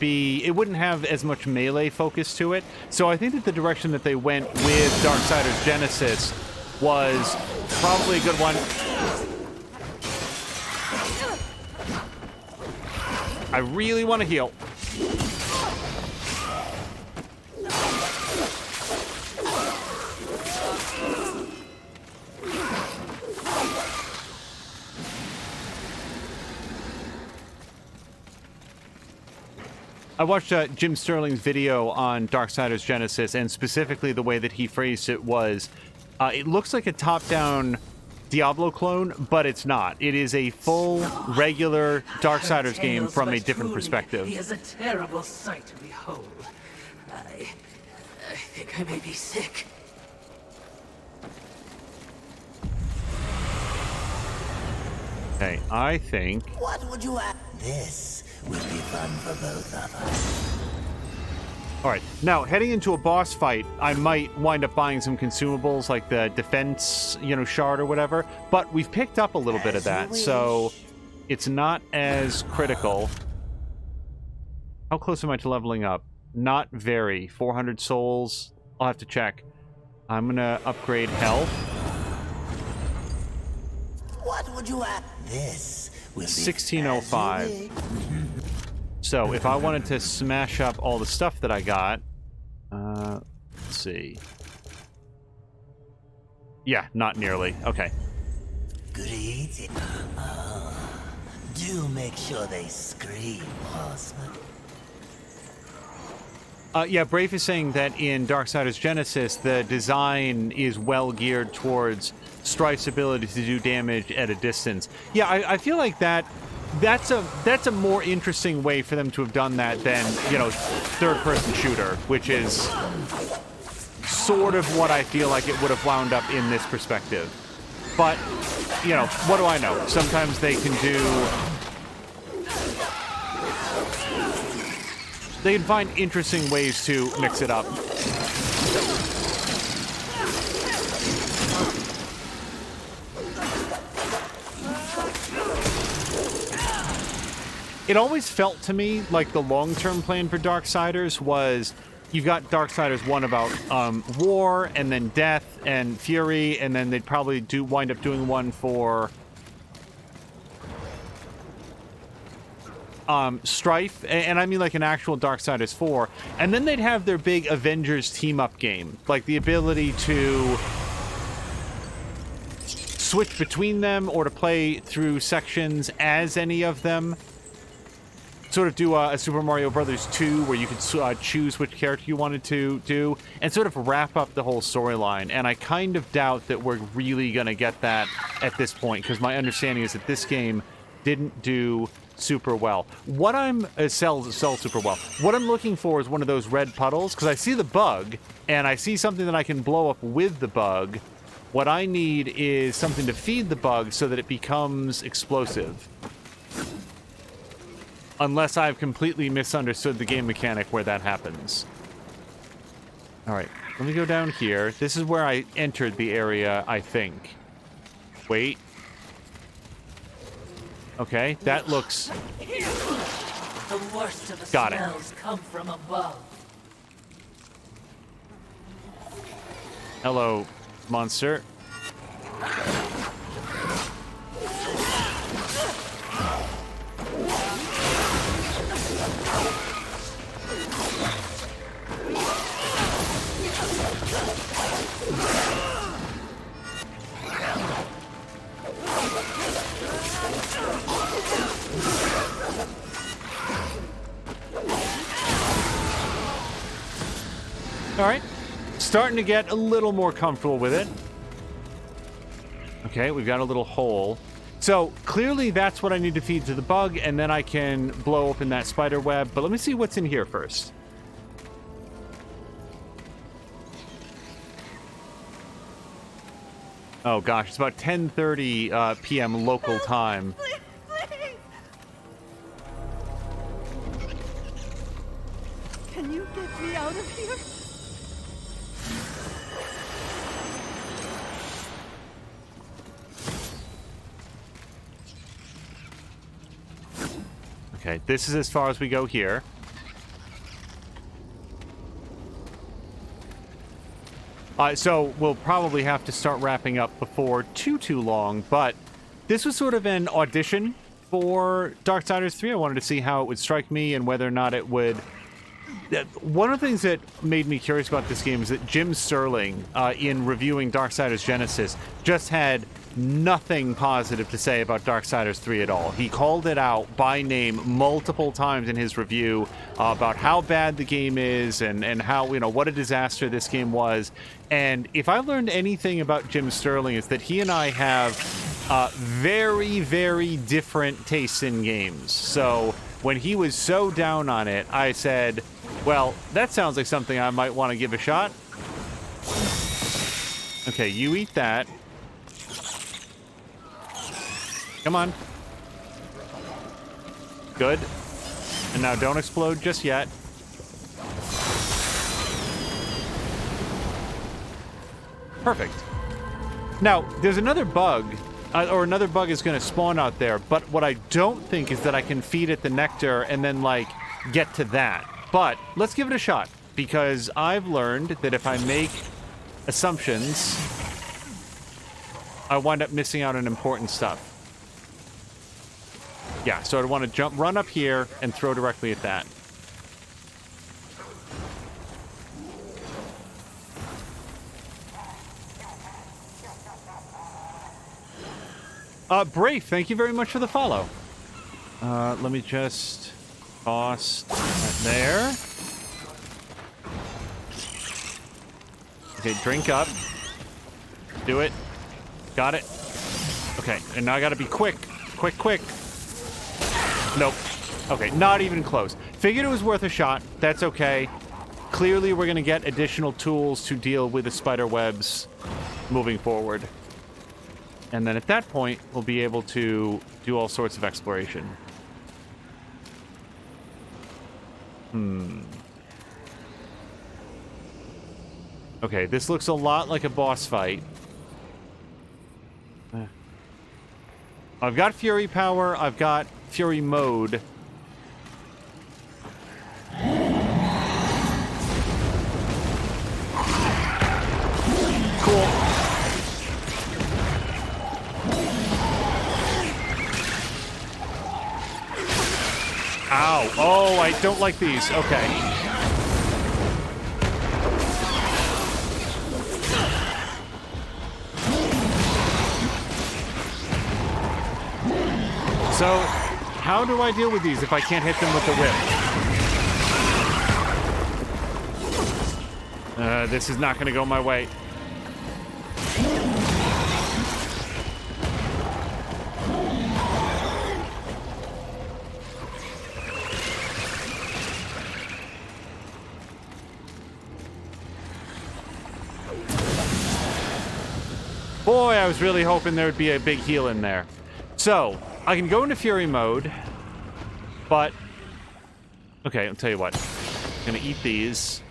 [SPEAKER 1] have as much melee focus to it. So I think that the direction that they went with Darksiders Genesis was probably a good one. I really want to heal. I watched Jim Sterling's video on Darksiders Genesis, and specifically the way that he phrased it was, it looks like a top-down Diablo clone, but it's not. It is a full, regular Darksiders game from a different perspective.
[SPEAKER 4] He is a terrible sight to behold. I think I may be sick.
[SPEAKER 1] Okay, I think...
[SPEAKER 7] What would you add? This will be fun for both of us.
[SPEAKER 1] Alright, now, heading into a boss fight, I might wind up buying some consumables, like the defense, shard or whatever, but we've picked up a little bit of that, so it's not as critical. How close am I to leveling up? Not very. 400 souls. I'll have to check. I'm gonna upgrade health.
[SPEAKER 7] What would you add? This will be
[SPEAKER 1] 1605. So if I wanted to smash up all the stuff that I got, let's see. Yeah, not nearly. Okay.
[SPEAKER 7] Good eating. Do make sure they scream, horseman.
[SPEAKER 1] Yeah, Brave is saying that in Darksiders Genesis, the design is well geared towards Strife's ability to do damage at a distance. Yeah, I feel like that's a more interesting way for them to have done that than, third-person shooter, which is sort of what I feel like it would have wound up in this perspective. But, what do I know? Sometimes they can they can find interesting ways to mix it up. It always felt to me like the long-term plan for Darksiders was you've got Darksiders 1 about war, and then death and fury, and then they'd probably wind up doing one for Strife, and I mean like an actual Darksiders 4, and then they'd have their big Avengers team-up game, like the ability to switch between them or to play through sections as any of them. Sort of do a Super Mario Brothers 2 where you could choose which character you wanted to do and sort of wrap up the whole storyline. And I kind of doubt that we're really going to get that at this point, because my understanding is that this game didn't do super well. What I'm sell super well. What I'm looking for is one of those red puddles, because I see the bug and I see something that I can blow up with the bug. What I need is something to feed the bug so that it becomes explosive. Unless I've completely misunderstood the game mechanic where that happens. All right, let me go down here. This is where I entered the area, I think. Wait. Okay, that looks...
[SPEAKER 4] The worst of the
[SPEAKER 1] Got it.
[SPEAKER 4] smells come from above.
[SPEAKER 1] Hello, monster. All right, starting to get a little more comfortable with it. Okay, we've got a little hole. So clearly that's what I need to feed to the bug, and then I can blow open that spider web. But let me see what's in here first. Oh gosh, it's about 10:30 p.m. local time.
[SPEAKER 6] Please, please. Can you get me out of here?
[SPEAKER 1] Okay, this is as far as we go here. So we'll probably have to start wrapping up before too long, but this was sort of an audition for Darksiders 3. I wanted to see how it would strike me and whether or not it would... One of the things that made me curious about this game is that Jim Sterling, in reviewing Darksiders Genesis, just had nothing positive to say about Darksiders 3 at all. He called it out by name multiple times in his review about how bad the game is and how, you know, what a disaster this game was. And if I learned anything about Jim Sterling, is that he and I have very, very different tastes in games. So when he was so down on it, I said, well, that sounds like something I might want to give a shot. Okay, you eat that. Come on. Good. And now don't explode just yet. Perfect. Now, there's another bug, or another bug is going to spawn out there, but what I don't think is that I can feed it the nectar and then, like, get to that. But let's give it a shot, because I've learned that if I make assumptions, I wind up missing out on important stuff. Yeah, so I'd want to run up here and throw directly at that. Brave, thank you very much for the follow. Let me just toss that there. Okay, drink up. Do it. Got it. Okay, and now I gotta be quick. Quick. Nope. Okay, not even close. Figured it was worth a shot. That's okay. Clearly, we're going to get additional tools to deal with the spider webs moving forward. And then at that point, we'll be able to do all sorts of exploration. Okay, this looks a lot like a boss fight. I've got Fury power. I've got Fury mode. Cool. Ow. Oh, I don't like these. Okay. So, how do I deal with these if I can't hit them with the whip? This is not going to go my way. Boy, I was really hoping there would be a big heal in there. So, I can go into Fury mode, but Okay, I'll tell you what. I'm gonna eat these.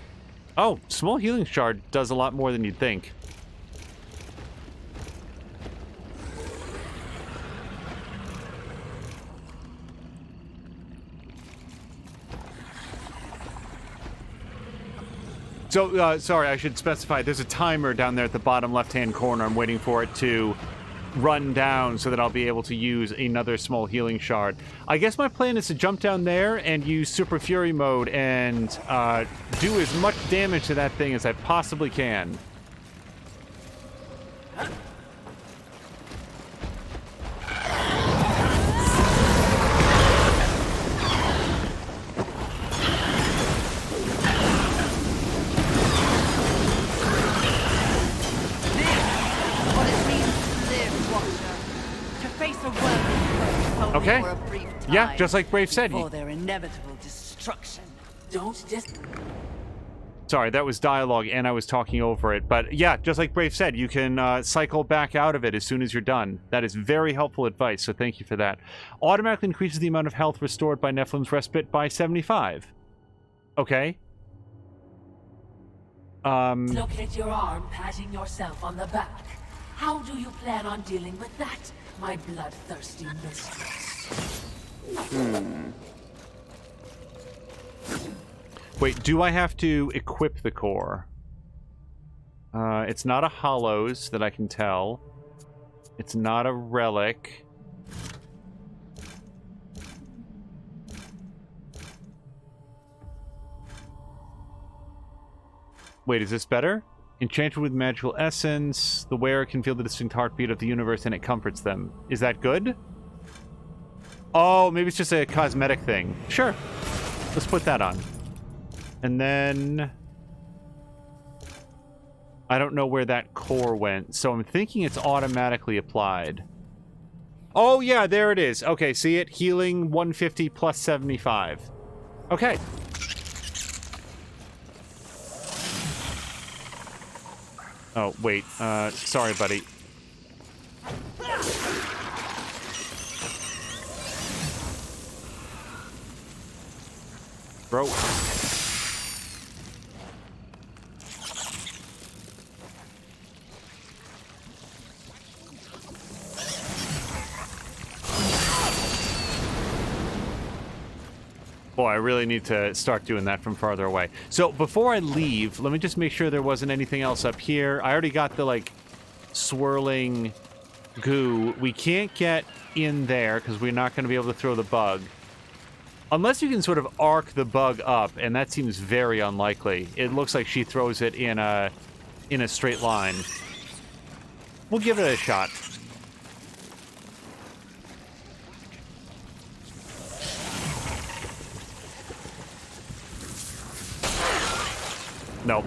[SPEAKER 1] Oh, small healing shard does a lot more than you'd think. So, sorry, I should specify, there's a timer down there at the bottom left-hand corner. I'm waiting for it to run down so that I'll be able to use another small healing shard. I guess my plan is to jump down there and use Super Fury mode and do as much damage to that thing as I possibly can. Okay. Yeah, just like Brave said.
[SPEAKER 3] For their inevitable destruction.
[SPEAKER 4] Don't just...
[SPEAKER 1] Sorry, that was dialogue and I was talking over it. But yeah, just like Brave said, you can cycle back out of it as soon as you're done. That is very helpful advice, so thank you for that. Automatically increases the amount of health restored by Nephilim's Respite by 75. Okay.
[SPEAKER 4] Locate your arm, patting yourself on the back. How do you plan on dealing with that, my bloodthirsty mistress?
[SPEAKER 1] Wait, do I have to equip the core? It's not a Hollows that I can tell. It's not a relic. Wait, is this better? Enchanted with magical essence, the wearer can feel the distinct heartbeat of the universe and it comforts them. Is that good? Oh, maybe it's just a cosmetic thing. Sure. Let's put that on. And then... I don't know where that core went, so I'm thinking it's automatically applied. Oh, yeah, there it is. Okay, see it? Healing 150 plus 75. Okay. Oh, wait. Sorry, buddy. Bro. Boy, I really need to start doing that from farther away. So, before I leave, let me just make sure there wasn't anything else up here. I already got the, like, swirling goo. We can't get in there, because we're not going to be able to throw the bug. Unless you can sort of arc the bug up, and that seems very unlikely. It looks like she throws it in a straight line. We'll give it a shot. Nope.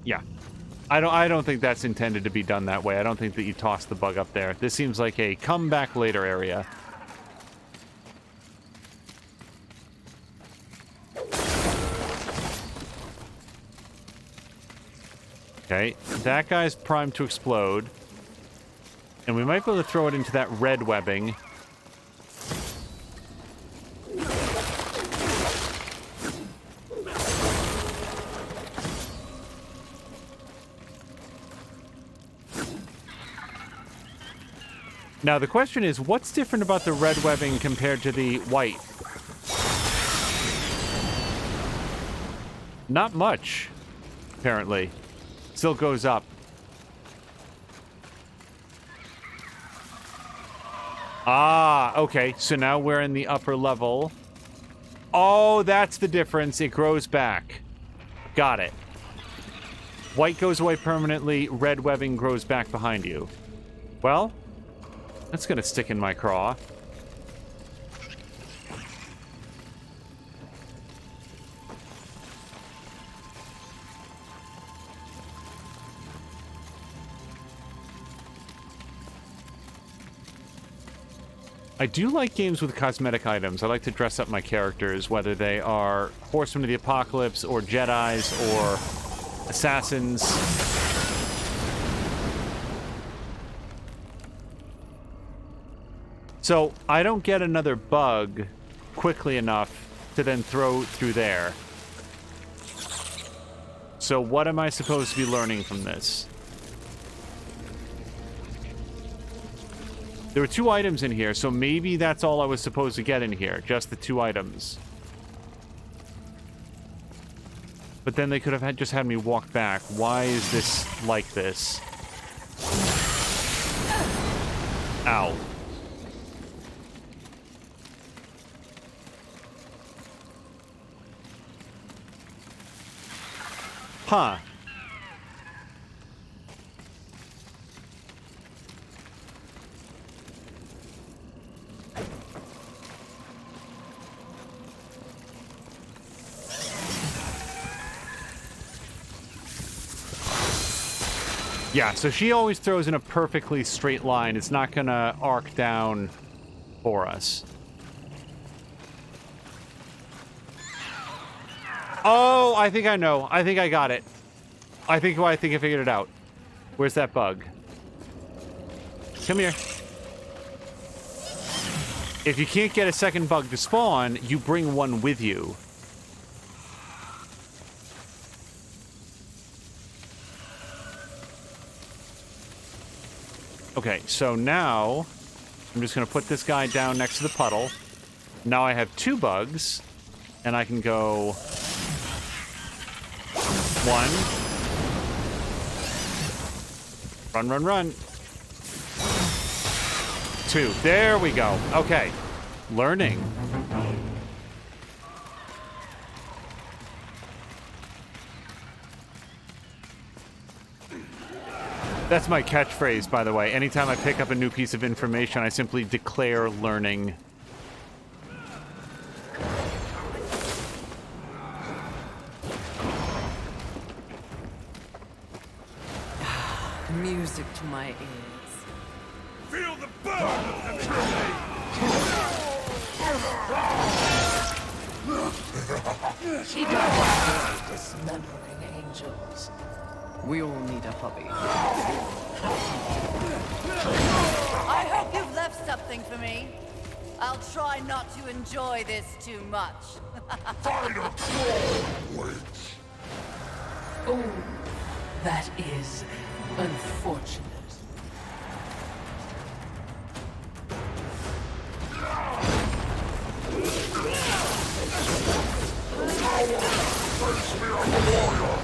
[SPEAKER 1] Yeah. I don't think that's intended to be done that way. I don't think that you toss the bug up there. This seems like a come back later area. Okay, that guy's primed to explode. And we might be able to throw it into that red webbing. Now, the question is, what's different about the red webbing compared to the white? Not much, apparently. Still goes up. Ah, okay. So now we're in the upper level. Oh, that's the difference. It grows back. Got it. White goes away permanently. Red webbing grows back behind you. Well... that's gonna stick in my craw. I do like games with cosmetic items. I like to dress up my characters, whether they are Horsemen of the Apocalypse, or Jedis, or Assassins. So I don't get another bug quickly enough to then throw through there. So what am I supposed to be learning from this? There were 2 items in here, so maybe that's all I was supposed to get in here. Just the 2 items. But then they could have just had me walk back. Why is this like this? Ow. Huh. Yeah, so she always throws in a perfectly straight line. It's not gonna arc down for us. Oh, I think I know. I think I got it. I think I figured it out. Where's that bug? Come here. If you can't get a second bug to spawn, you bring one with you. Okay, so now I'm just going to put this guy down next to the puddle. Now I have 2 bugs, and I can go 1. Run, run, run. 2. There we go. Okay. Learning. That's my catchphrase, by the way. Anytime I pick up a new piece of information, I simply declare learning.
[SPEAKER 3] Music to my ears.
[SPEAKER 5] Feel the burn!
[SPEAKER 4] She does dismembering angels.
[SPEAKER 3] We all need a hobby. I hope you've left something for me. I'll try not to enjoy this too much.
[SPEAKER 2] Find a troll, witch!
[SPEAKER 4] Oh, that is unfortunate.
[SPEAKER 2] Face me on the warrior!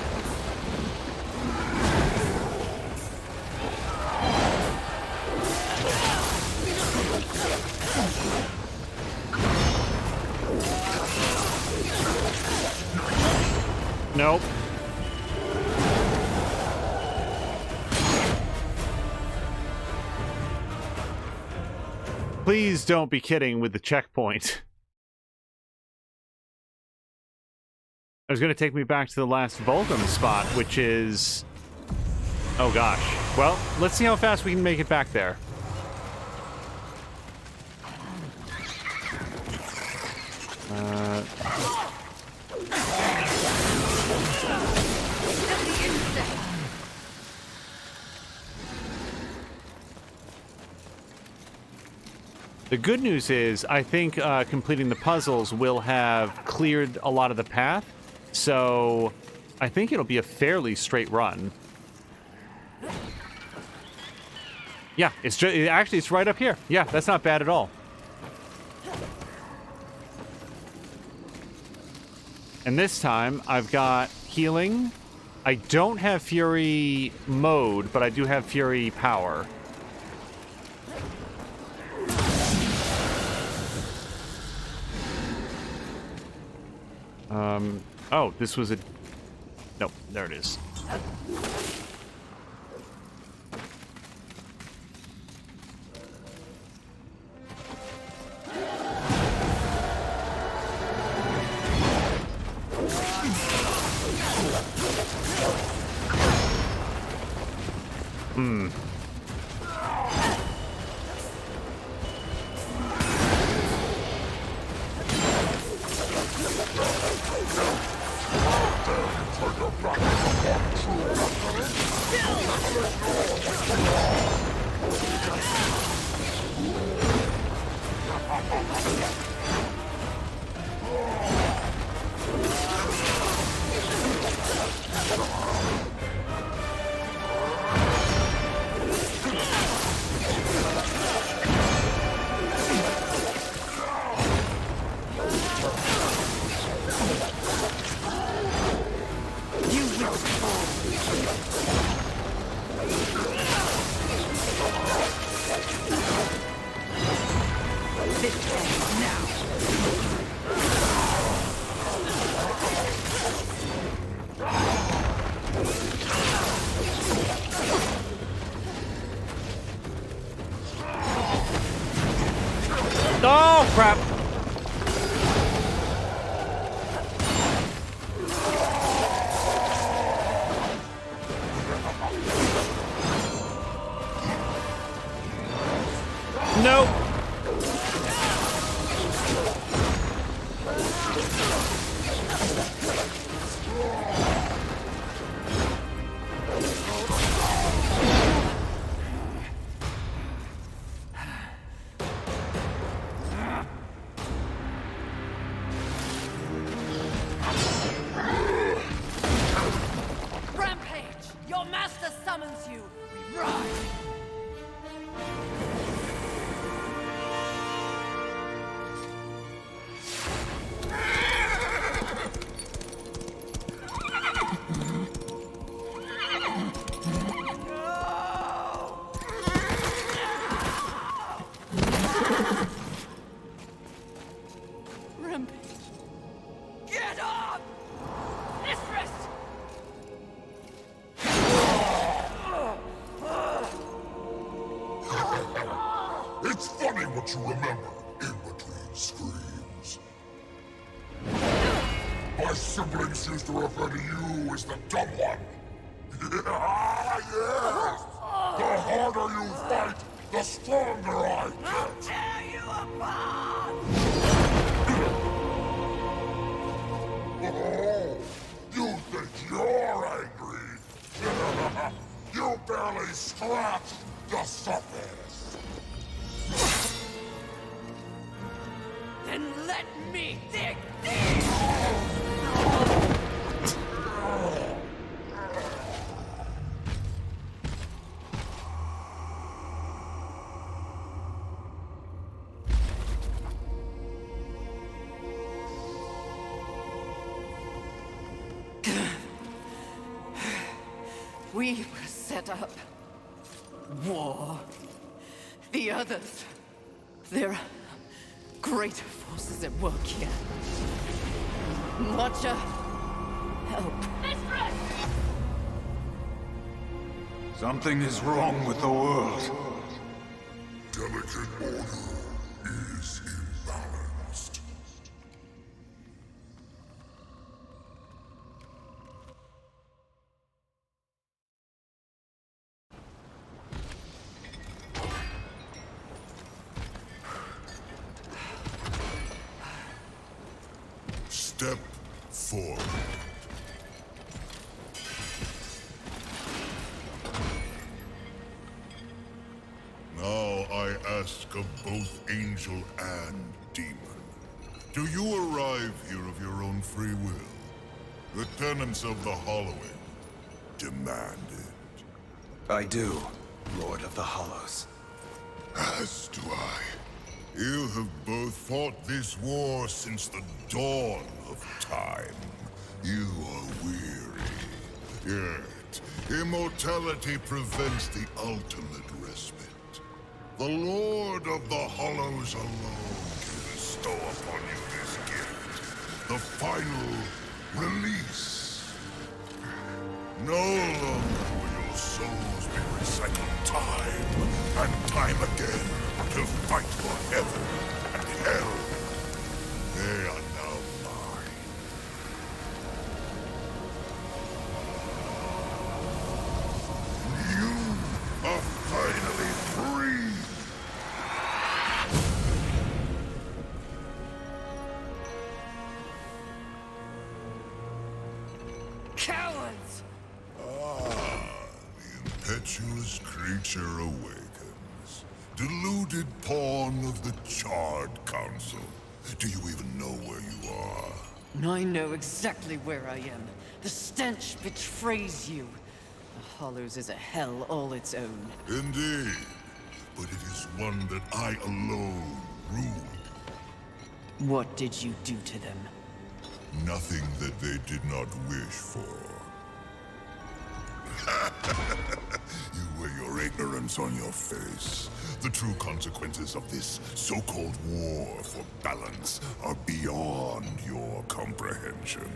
[SPEAKER 1] Nope. Please don't be kidding with the checkpoint. It was going to take me back to the last Vulgrim spot, which is... Oh gosh. Well, let's see how fast we can make it back there. The good news is, I think completing the puzzles will have cleared a lot of the path, so I think it'll be a fairly straight run. Yeah, actually it's right up here. Yeah, that's not bad at all. And this time I've got healing. I don't have Fury mode, but I do have Fury power. Oh, this was a... Nope, there it is. Oh, crap. Nope.
[SPEAKER 4] Rampage! Your master summons you! Rise! Rampage! Get up! Mistress!
[SPEAKER 2] It's funny what you remember in between screams. My siblings used to refer to you as the dumb one. Yes! The harder you fight, the stronger I get.
[SPEAKER 4] Tear you apart!
[SPEAKER 2] Oh, you think you're angry? You barely scratched the surface.
[SPEAKER 4] Then let me dig deep! We were set up. War. The others. There are greater forces at work here. Watcher, help. Mistress!
[SPEAKER 5] Something is wrong with the world.
[SPEAKER 2] Delicate order is imbalanced. Step forward. Now I ask of both angel and demon. Do you arrive here of your own free will? The tenets of the Hollowing demand it.
[SPEAKER 5] I do, Lord of the Hollows.
[SPEAKER 2] As do I. You have both fought this war since the dawn of time. You are weary. Yet, immortality prevents the ultimate respite. The Lord of the Hollows alone can bestow upon you this gift. The final release. No longer will your souls be recycled time and time again to fight for heaven and hell. They are now mine. You are finally free!
[SPEAKER 4] Cowards!
[SPEAKER 2] Ah, the impetuous creature awakens. Do Deluded pawn of the Charred Council. Do you even know where you are?
[SPEAKER 3] I know exactly where I am. The stench betrays you. The Hollows is a hell all its own.
[SPEAKER 2] Indeed. But it is one that I alone rule.
[SPEAKER 3] What did you do to them?
[SPEAKER 2] Nothing that they did not wish for. You wear your ignorance on your face. The true consequences of this so-called war for balance are beyond your comprehension.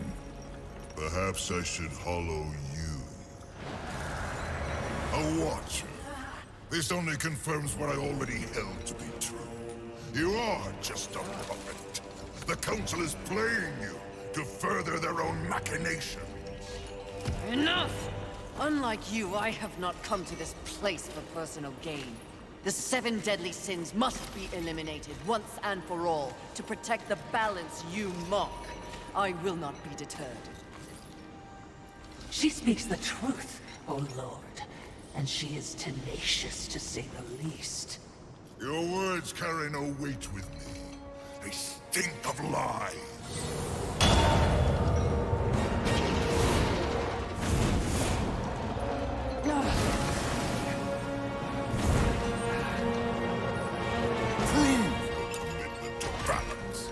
[SPEAKER 2] Perhaps I should hollow you. A watcher. This only confirms what I already held to be true. You are just a puppet. The Council is playing you to further their own machinations.
[SPEAKER 3] Enough! Unlike you, I have not come to this place for personal gain. The 7 deadly sins must be eliminated once and for all to protect the balance you mock. I will not be deterred.
[SPEAKER 4] She speaks the truth, oh Lord. And she is tenacious, to say the least.
[SPEAKER 2] Your words carry no weight with me. They stink of lies. Commitment to balance.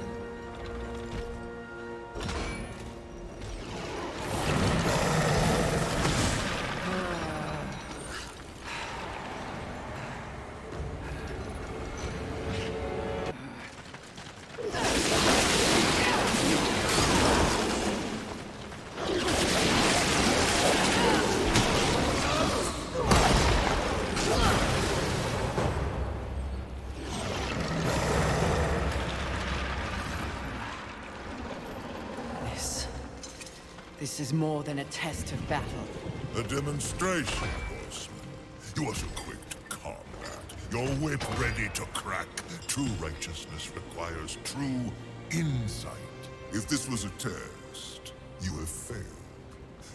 [SPEAKER 3] This is more than a test of battle.
[SPEAKER 2] A demonstration, horseman. You are so quick to combat. Your whip ready to crack. True righteousness requires true insight. If this was a test, you have failed.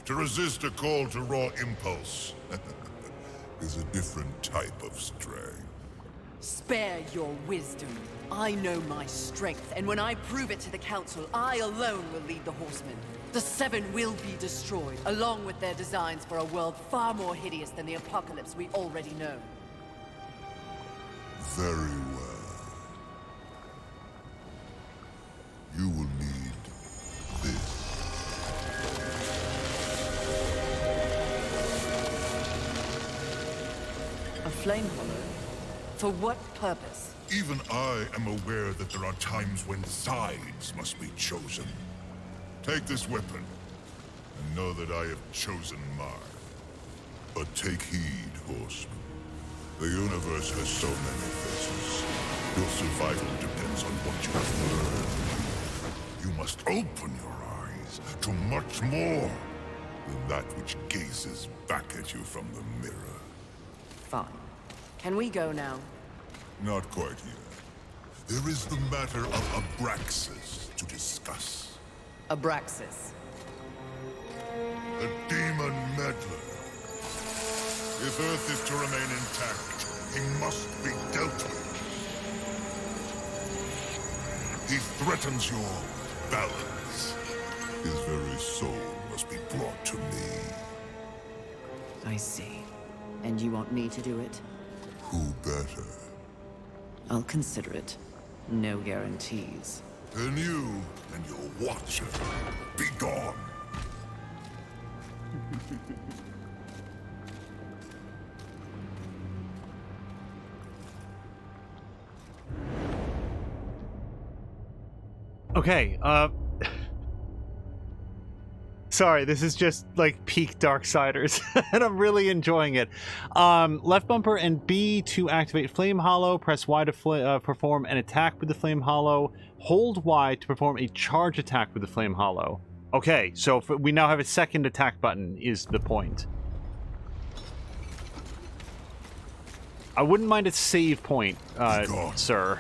[SPEAKER 2] To resist a call to raw impulse is a different type of strength.
[SPEAKER 3] Spare your wisdom. I know my strength, and when I prove it to the Council, I alone will lead the Horsemen. The 7 will be destroyed, along with their designs for a world far more hideous than the apocalypse we already know.
[SPEAKER 2] Very well. You will need this.
[SPEAKER 3] A flame hollow? For what purpose?
[SPEAKER 2] Even I am aware that there are times when sides must be chosen. Take this weapon, and know that I have chosen mine. But take heed, horseman. The universe has so many faces. Your survival depends on what you have learned. You must open your eyes to much more than that which gazes back at you from the mirror.
[SPEAKER 3] Fine. Can we go now?
[SPEAKER 2] Not quite yet. There is the matter of Abraxas to discuss.
[SPEAKER 3] Abraxas.
[SPEAKER 2] The demon meddler. If Earth is to remain intact, he must be dealt with. He threatens your balance. His very soul must be brought to me.
[SPEAKER 3] I see. And you want me to do it?
[SPEAKER 2] Who better?
[SPEAKER 3] I'll consider it. No guarantees.
[SPEAKER 2] Then you and your watcher, be gone.
[SPEAKER 1] Okay, sorry, this is just like peak Darksiders, and I'm really enjoying it. Left bumper and B to activate Flame Hollow. Press Y to perform an attack with the Flame Hollow. Hold Y to perform a charge attack with the Flame Hollow. Okay, so we now have a second attack button, is the point. I wouldn't mind a save point, sir.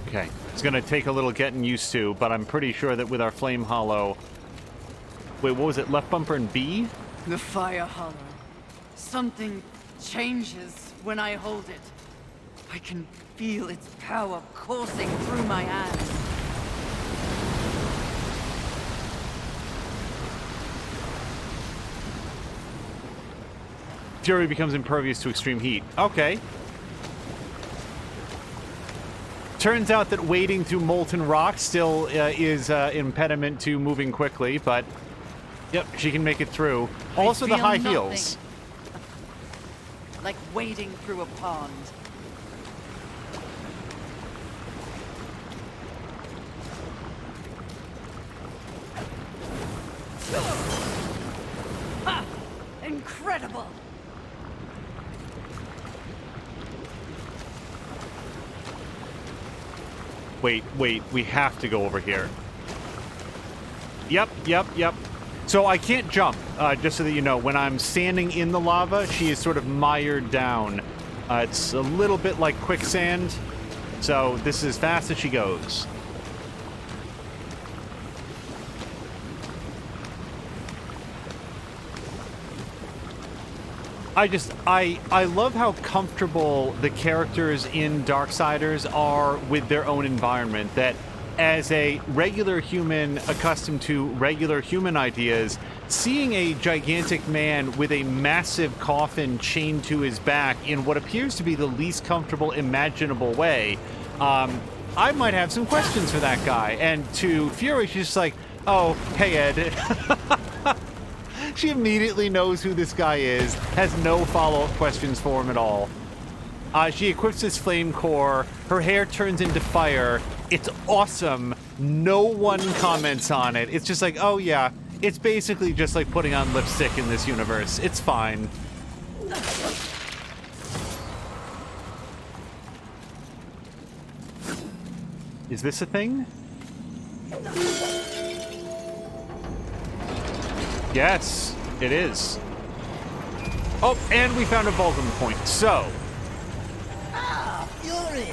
[SPEAKER 1] Okay. It's gonna take a little getting used to, but I'm pretty sure that with our Flame Hollow... Wait, what was it? Left bumper and B?
[SPEAKER 10] The Fire Hollow. Something changes when I hold it. I can feel its power coursing through my hands.
[SPEAKER 1] Fury becomes impervious to extreme heat. Okay. Turns out that wading through molten rock still is impediment to moving quickly, but yep, she can make it through. Also the high heels.
[SPEAKER 10] Like wading through a pond. Ha! Incredible!
[SPEAKER 1] Wait, we have to go over here. Yep. So I can't jump, just so that you know. When I'm standing in the lava, she is sort of mired down. It's a little bit like quicksand, so this is as fast as she goes. I love how comfortable the characters in Darksiders are with their own environment, that as a regular human accustomed to regular human ideas, seeing a gigantic man with a massive coffin chained to his back in what appears to be the least comfortable imaginable way, I might have some questions for that guy. And to Fury, she's just like, oh, hey, Ed. She immediately knows who this guy is, has no follow-up questions for him at all. She equips his flame core, her hair turns into fire, it's awesome, no one comments on it. It's just like, oh yeah, it's basically just like putting on lipstick in this universe. It's fine. Is this a thing? Yes, it is. Oh, and we found a Vulcan point, so...
[SPEAKER 7] Ah, Fury!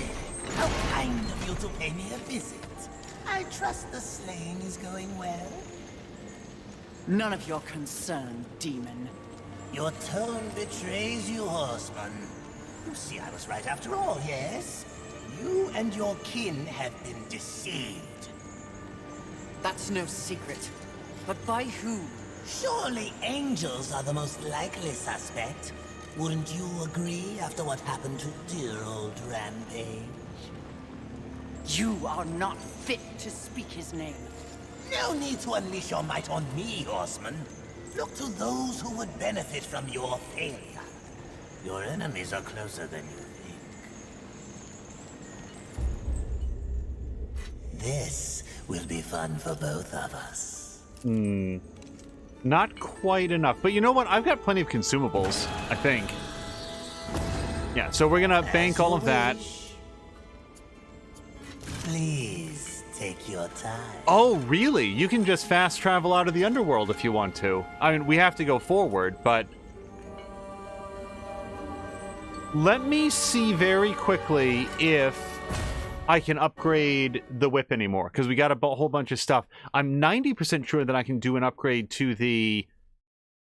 [SPEAKER 7] How kind of you to pay me a visit. I trust the slaying is going well.
[SPEAKER 10] None of your concern, demon.
[SPEAKER 7] Your tone betrays you, horseman. You see, I was right after all, yes? You and your kin have been deceived.
[SPEAKER 10] That's no secret. But by who?
[SPEAKER 7] Surely angels are the most likely suspect. Wouldn't you agree after what happened to dear old Rampage?
[SPEAKER 10] You are not fit to speak his name.
[SPEAKER 7] No need to unleash your might on me, horseman. Look to those who would benefit from your failure. Your enemies are closer than you think. This will be fun for both of us.
[SPEAKER 1] Not quite enough. But you know what? I've got plenty of consumables, I think. Yeah, so we're gonna bank all of that.
[SPEAKER 7] Please take your time.
[SPEAKER 1] Oh, really? You can just fast travel out of the underworld if you want to. I mean, we have to go forward, but... Let me see very quickly if I can upgrade the whip anymore, because we got a whole bunch of stuff. I'm 90% sure that I can do an upgrade to the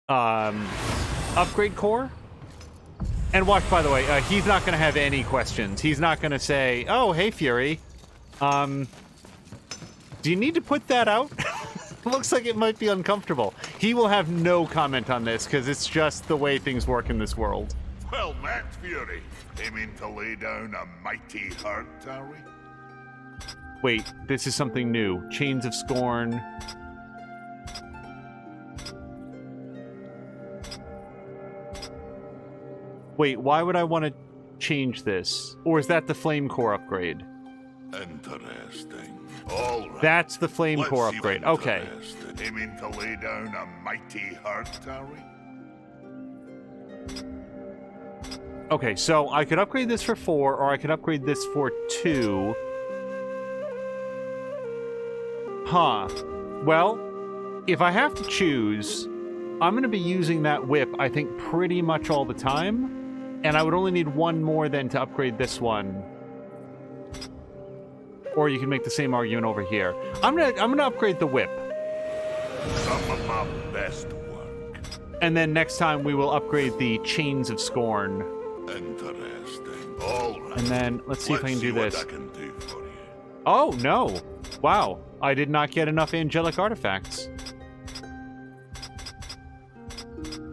[SPEAKER 1] upgrade core. And watch, by the way, he's not going to have any questions. He's not going to say, oh, hey, Fury. Do you need to put that out? Looks like it might be uncomfortable. He will have no comment on this, because it's just the way things work in this world.
[SPEAKER 2] Well met, Fury. Aiming to lay down a mighty hurt, are we?
[SPEAKER 1] Wait, this is something new. Chains of Scorn. Wait, why would I want to change this? Or is that the Flame Core upgrade?
[SPEAKER 2] Interesting. All right.
[SPEAKER 1] That's the Flame
[SPEAKER 2] Let's
[SPEAKER 1] Core
[SPEAKER 2] see
[SPEAKER 1] upgrade.
[SPEAKER 2] what
[SPEAKER 1] Okay.
[SPEAKER 2] interested. Aiming to lay down a mighty hurt, are we?
[SPEAKER 1] Okay, so I could upgrade this for 4, or I could upgrade this for 2. Huh. Well, if I have to choose, I'm going to be using that whip, I think, pretty much all the time. And I would only need one more then to upgrade this one. or you can make the same argument over here. I'm gonna upgrade the whip.
[SPEAKER 9] Some of my best work.
[SPEAKER 1] And then next time we will upgrade the Chains of Scorn.
[SPEAKER 9] Interesting. All right.
[SPEAKER 1] And then let's see if I can do this.
[SPEAKER 9] What I can do for you.
[SPEAKER 1] Oh, no. Wow. I did not get enough angelic artifacts.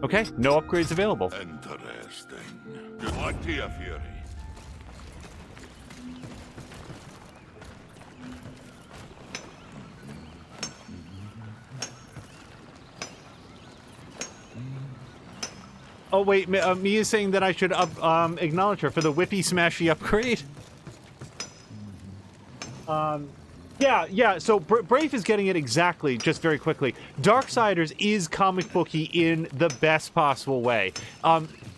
[SPEAKER 1] Okay, no upgrades available.
[SPEAKER 9] Interesting. Good luck to you, Fury.
[SPEAKER 1] Oh, wait, Mia's saying that I should acknowledge her for the whippy smashy upgrade. Yeah, so Brave is getting it exactly, just very quickly. Darksiders is comic booky in the best possible way.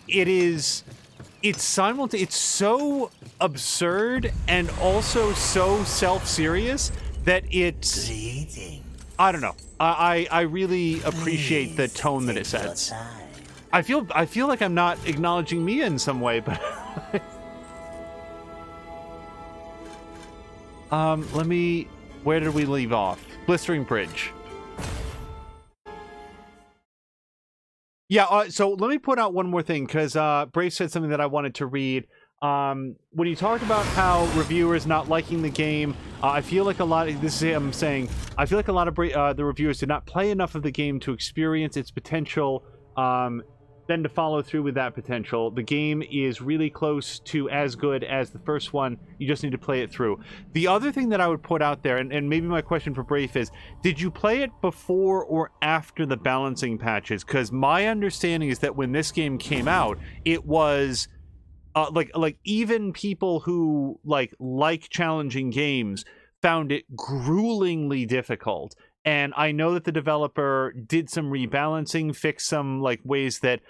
[SPEAKER 1] It's so absurd and also so self-serious that it's... I don't know. I really appreciate the tone that it sets. I feel like I'm not acknowledging Mia in some way, but... Where did we leave off? Blistering Bridge. Yeah, so let me put out one more thing, because Brave said something that I wanted to read. When you talked about how reviewers not liking the game, I feel like a lot of, this is I'm saying, I feel like a lot of the reviewers did not play enough of the game to experience its potential, then to follow through with that potential. The game is really close to as good as the first one. You just need to play it through. The other thing that I would put out there, and maybe my question for Brafe is, did you play it before or after the balancing patches? Because my understanding is that when this game came out, it was like even people who like challenging games found it gruelingly difficult. And I know that the developer did some rebalancing, fixed some ways that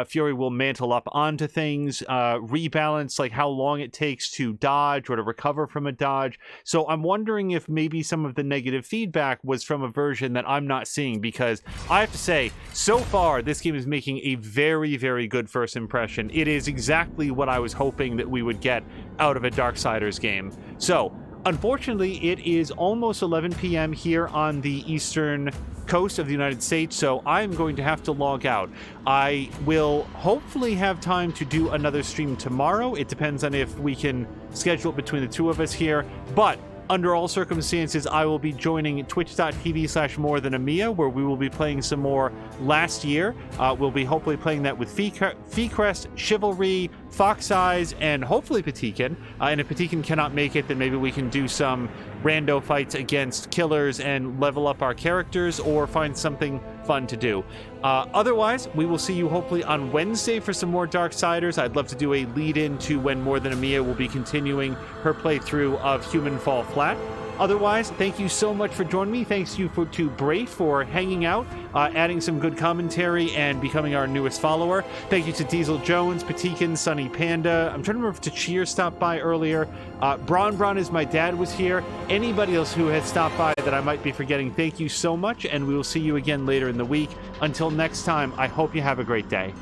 [SPEAKER 1] Fury will mantle up onto things, rebalance how long it takes to dodge or to recover from a dodge. So I'm wondering if maybe some of the negative feedback was from a version that I'm not seeing, because I have to say, so far this game is making a very, very good first impression. It is exactly what I was hoping that we would get out of a Darksiders game. So unfortunately, it is almost 11 p.m. here on the eastern coast of the United States, so I'm going to have to log out. I will hopefully have time to do another stream tomorrow. It depends on if we can schedule it between the two of us here, but under all circumstances, I will be joining twitch.tv/morethanamia, where we will be playing some more Last Year. We'll be hopefully playing that with Feecrest, Chivalry, Fox Eyes, and hopefully Patikin. And if Patikin cannot make it, then maybe we can do some rando fights against killers and level up our characters, or find something fun to do. Otherwise, we will see you hopefully on Wednesday for some more Darksiders. I'd love to do a lead-in to when More Than Amia will be continuing her playthrough of Human Fall Flat. Otherwise, thank you so much for joining me. Thanks to Bray for hanging out, adding some good commentary, and becoming our newest follower. Thank you to Diesel Jones, Patikin, Sunny Panda. I'm trying to remember if Tachir stopped by earlier. Bron is my dad was here. Anybody else who has stopped by that I might be forgetting, thank you so much, and we will see you again later in the week. Until next time, I hope you have a great day.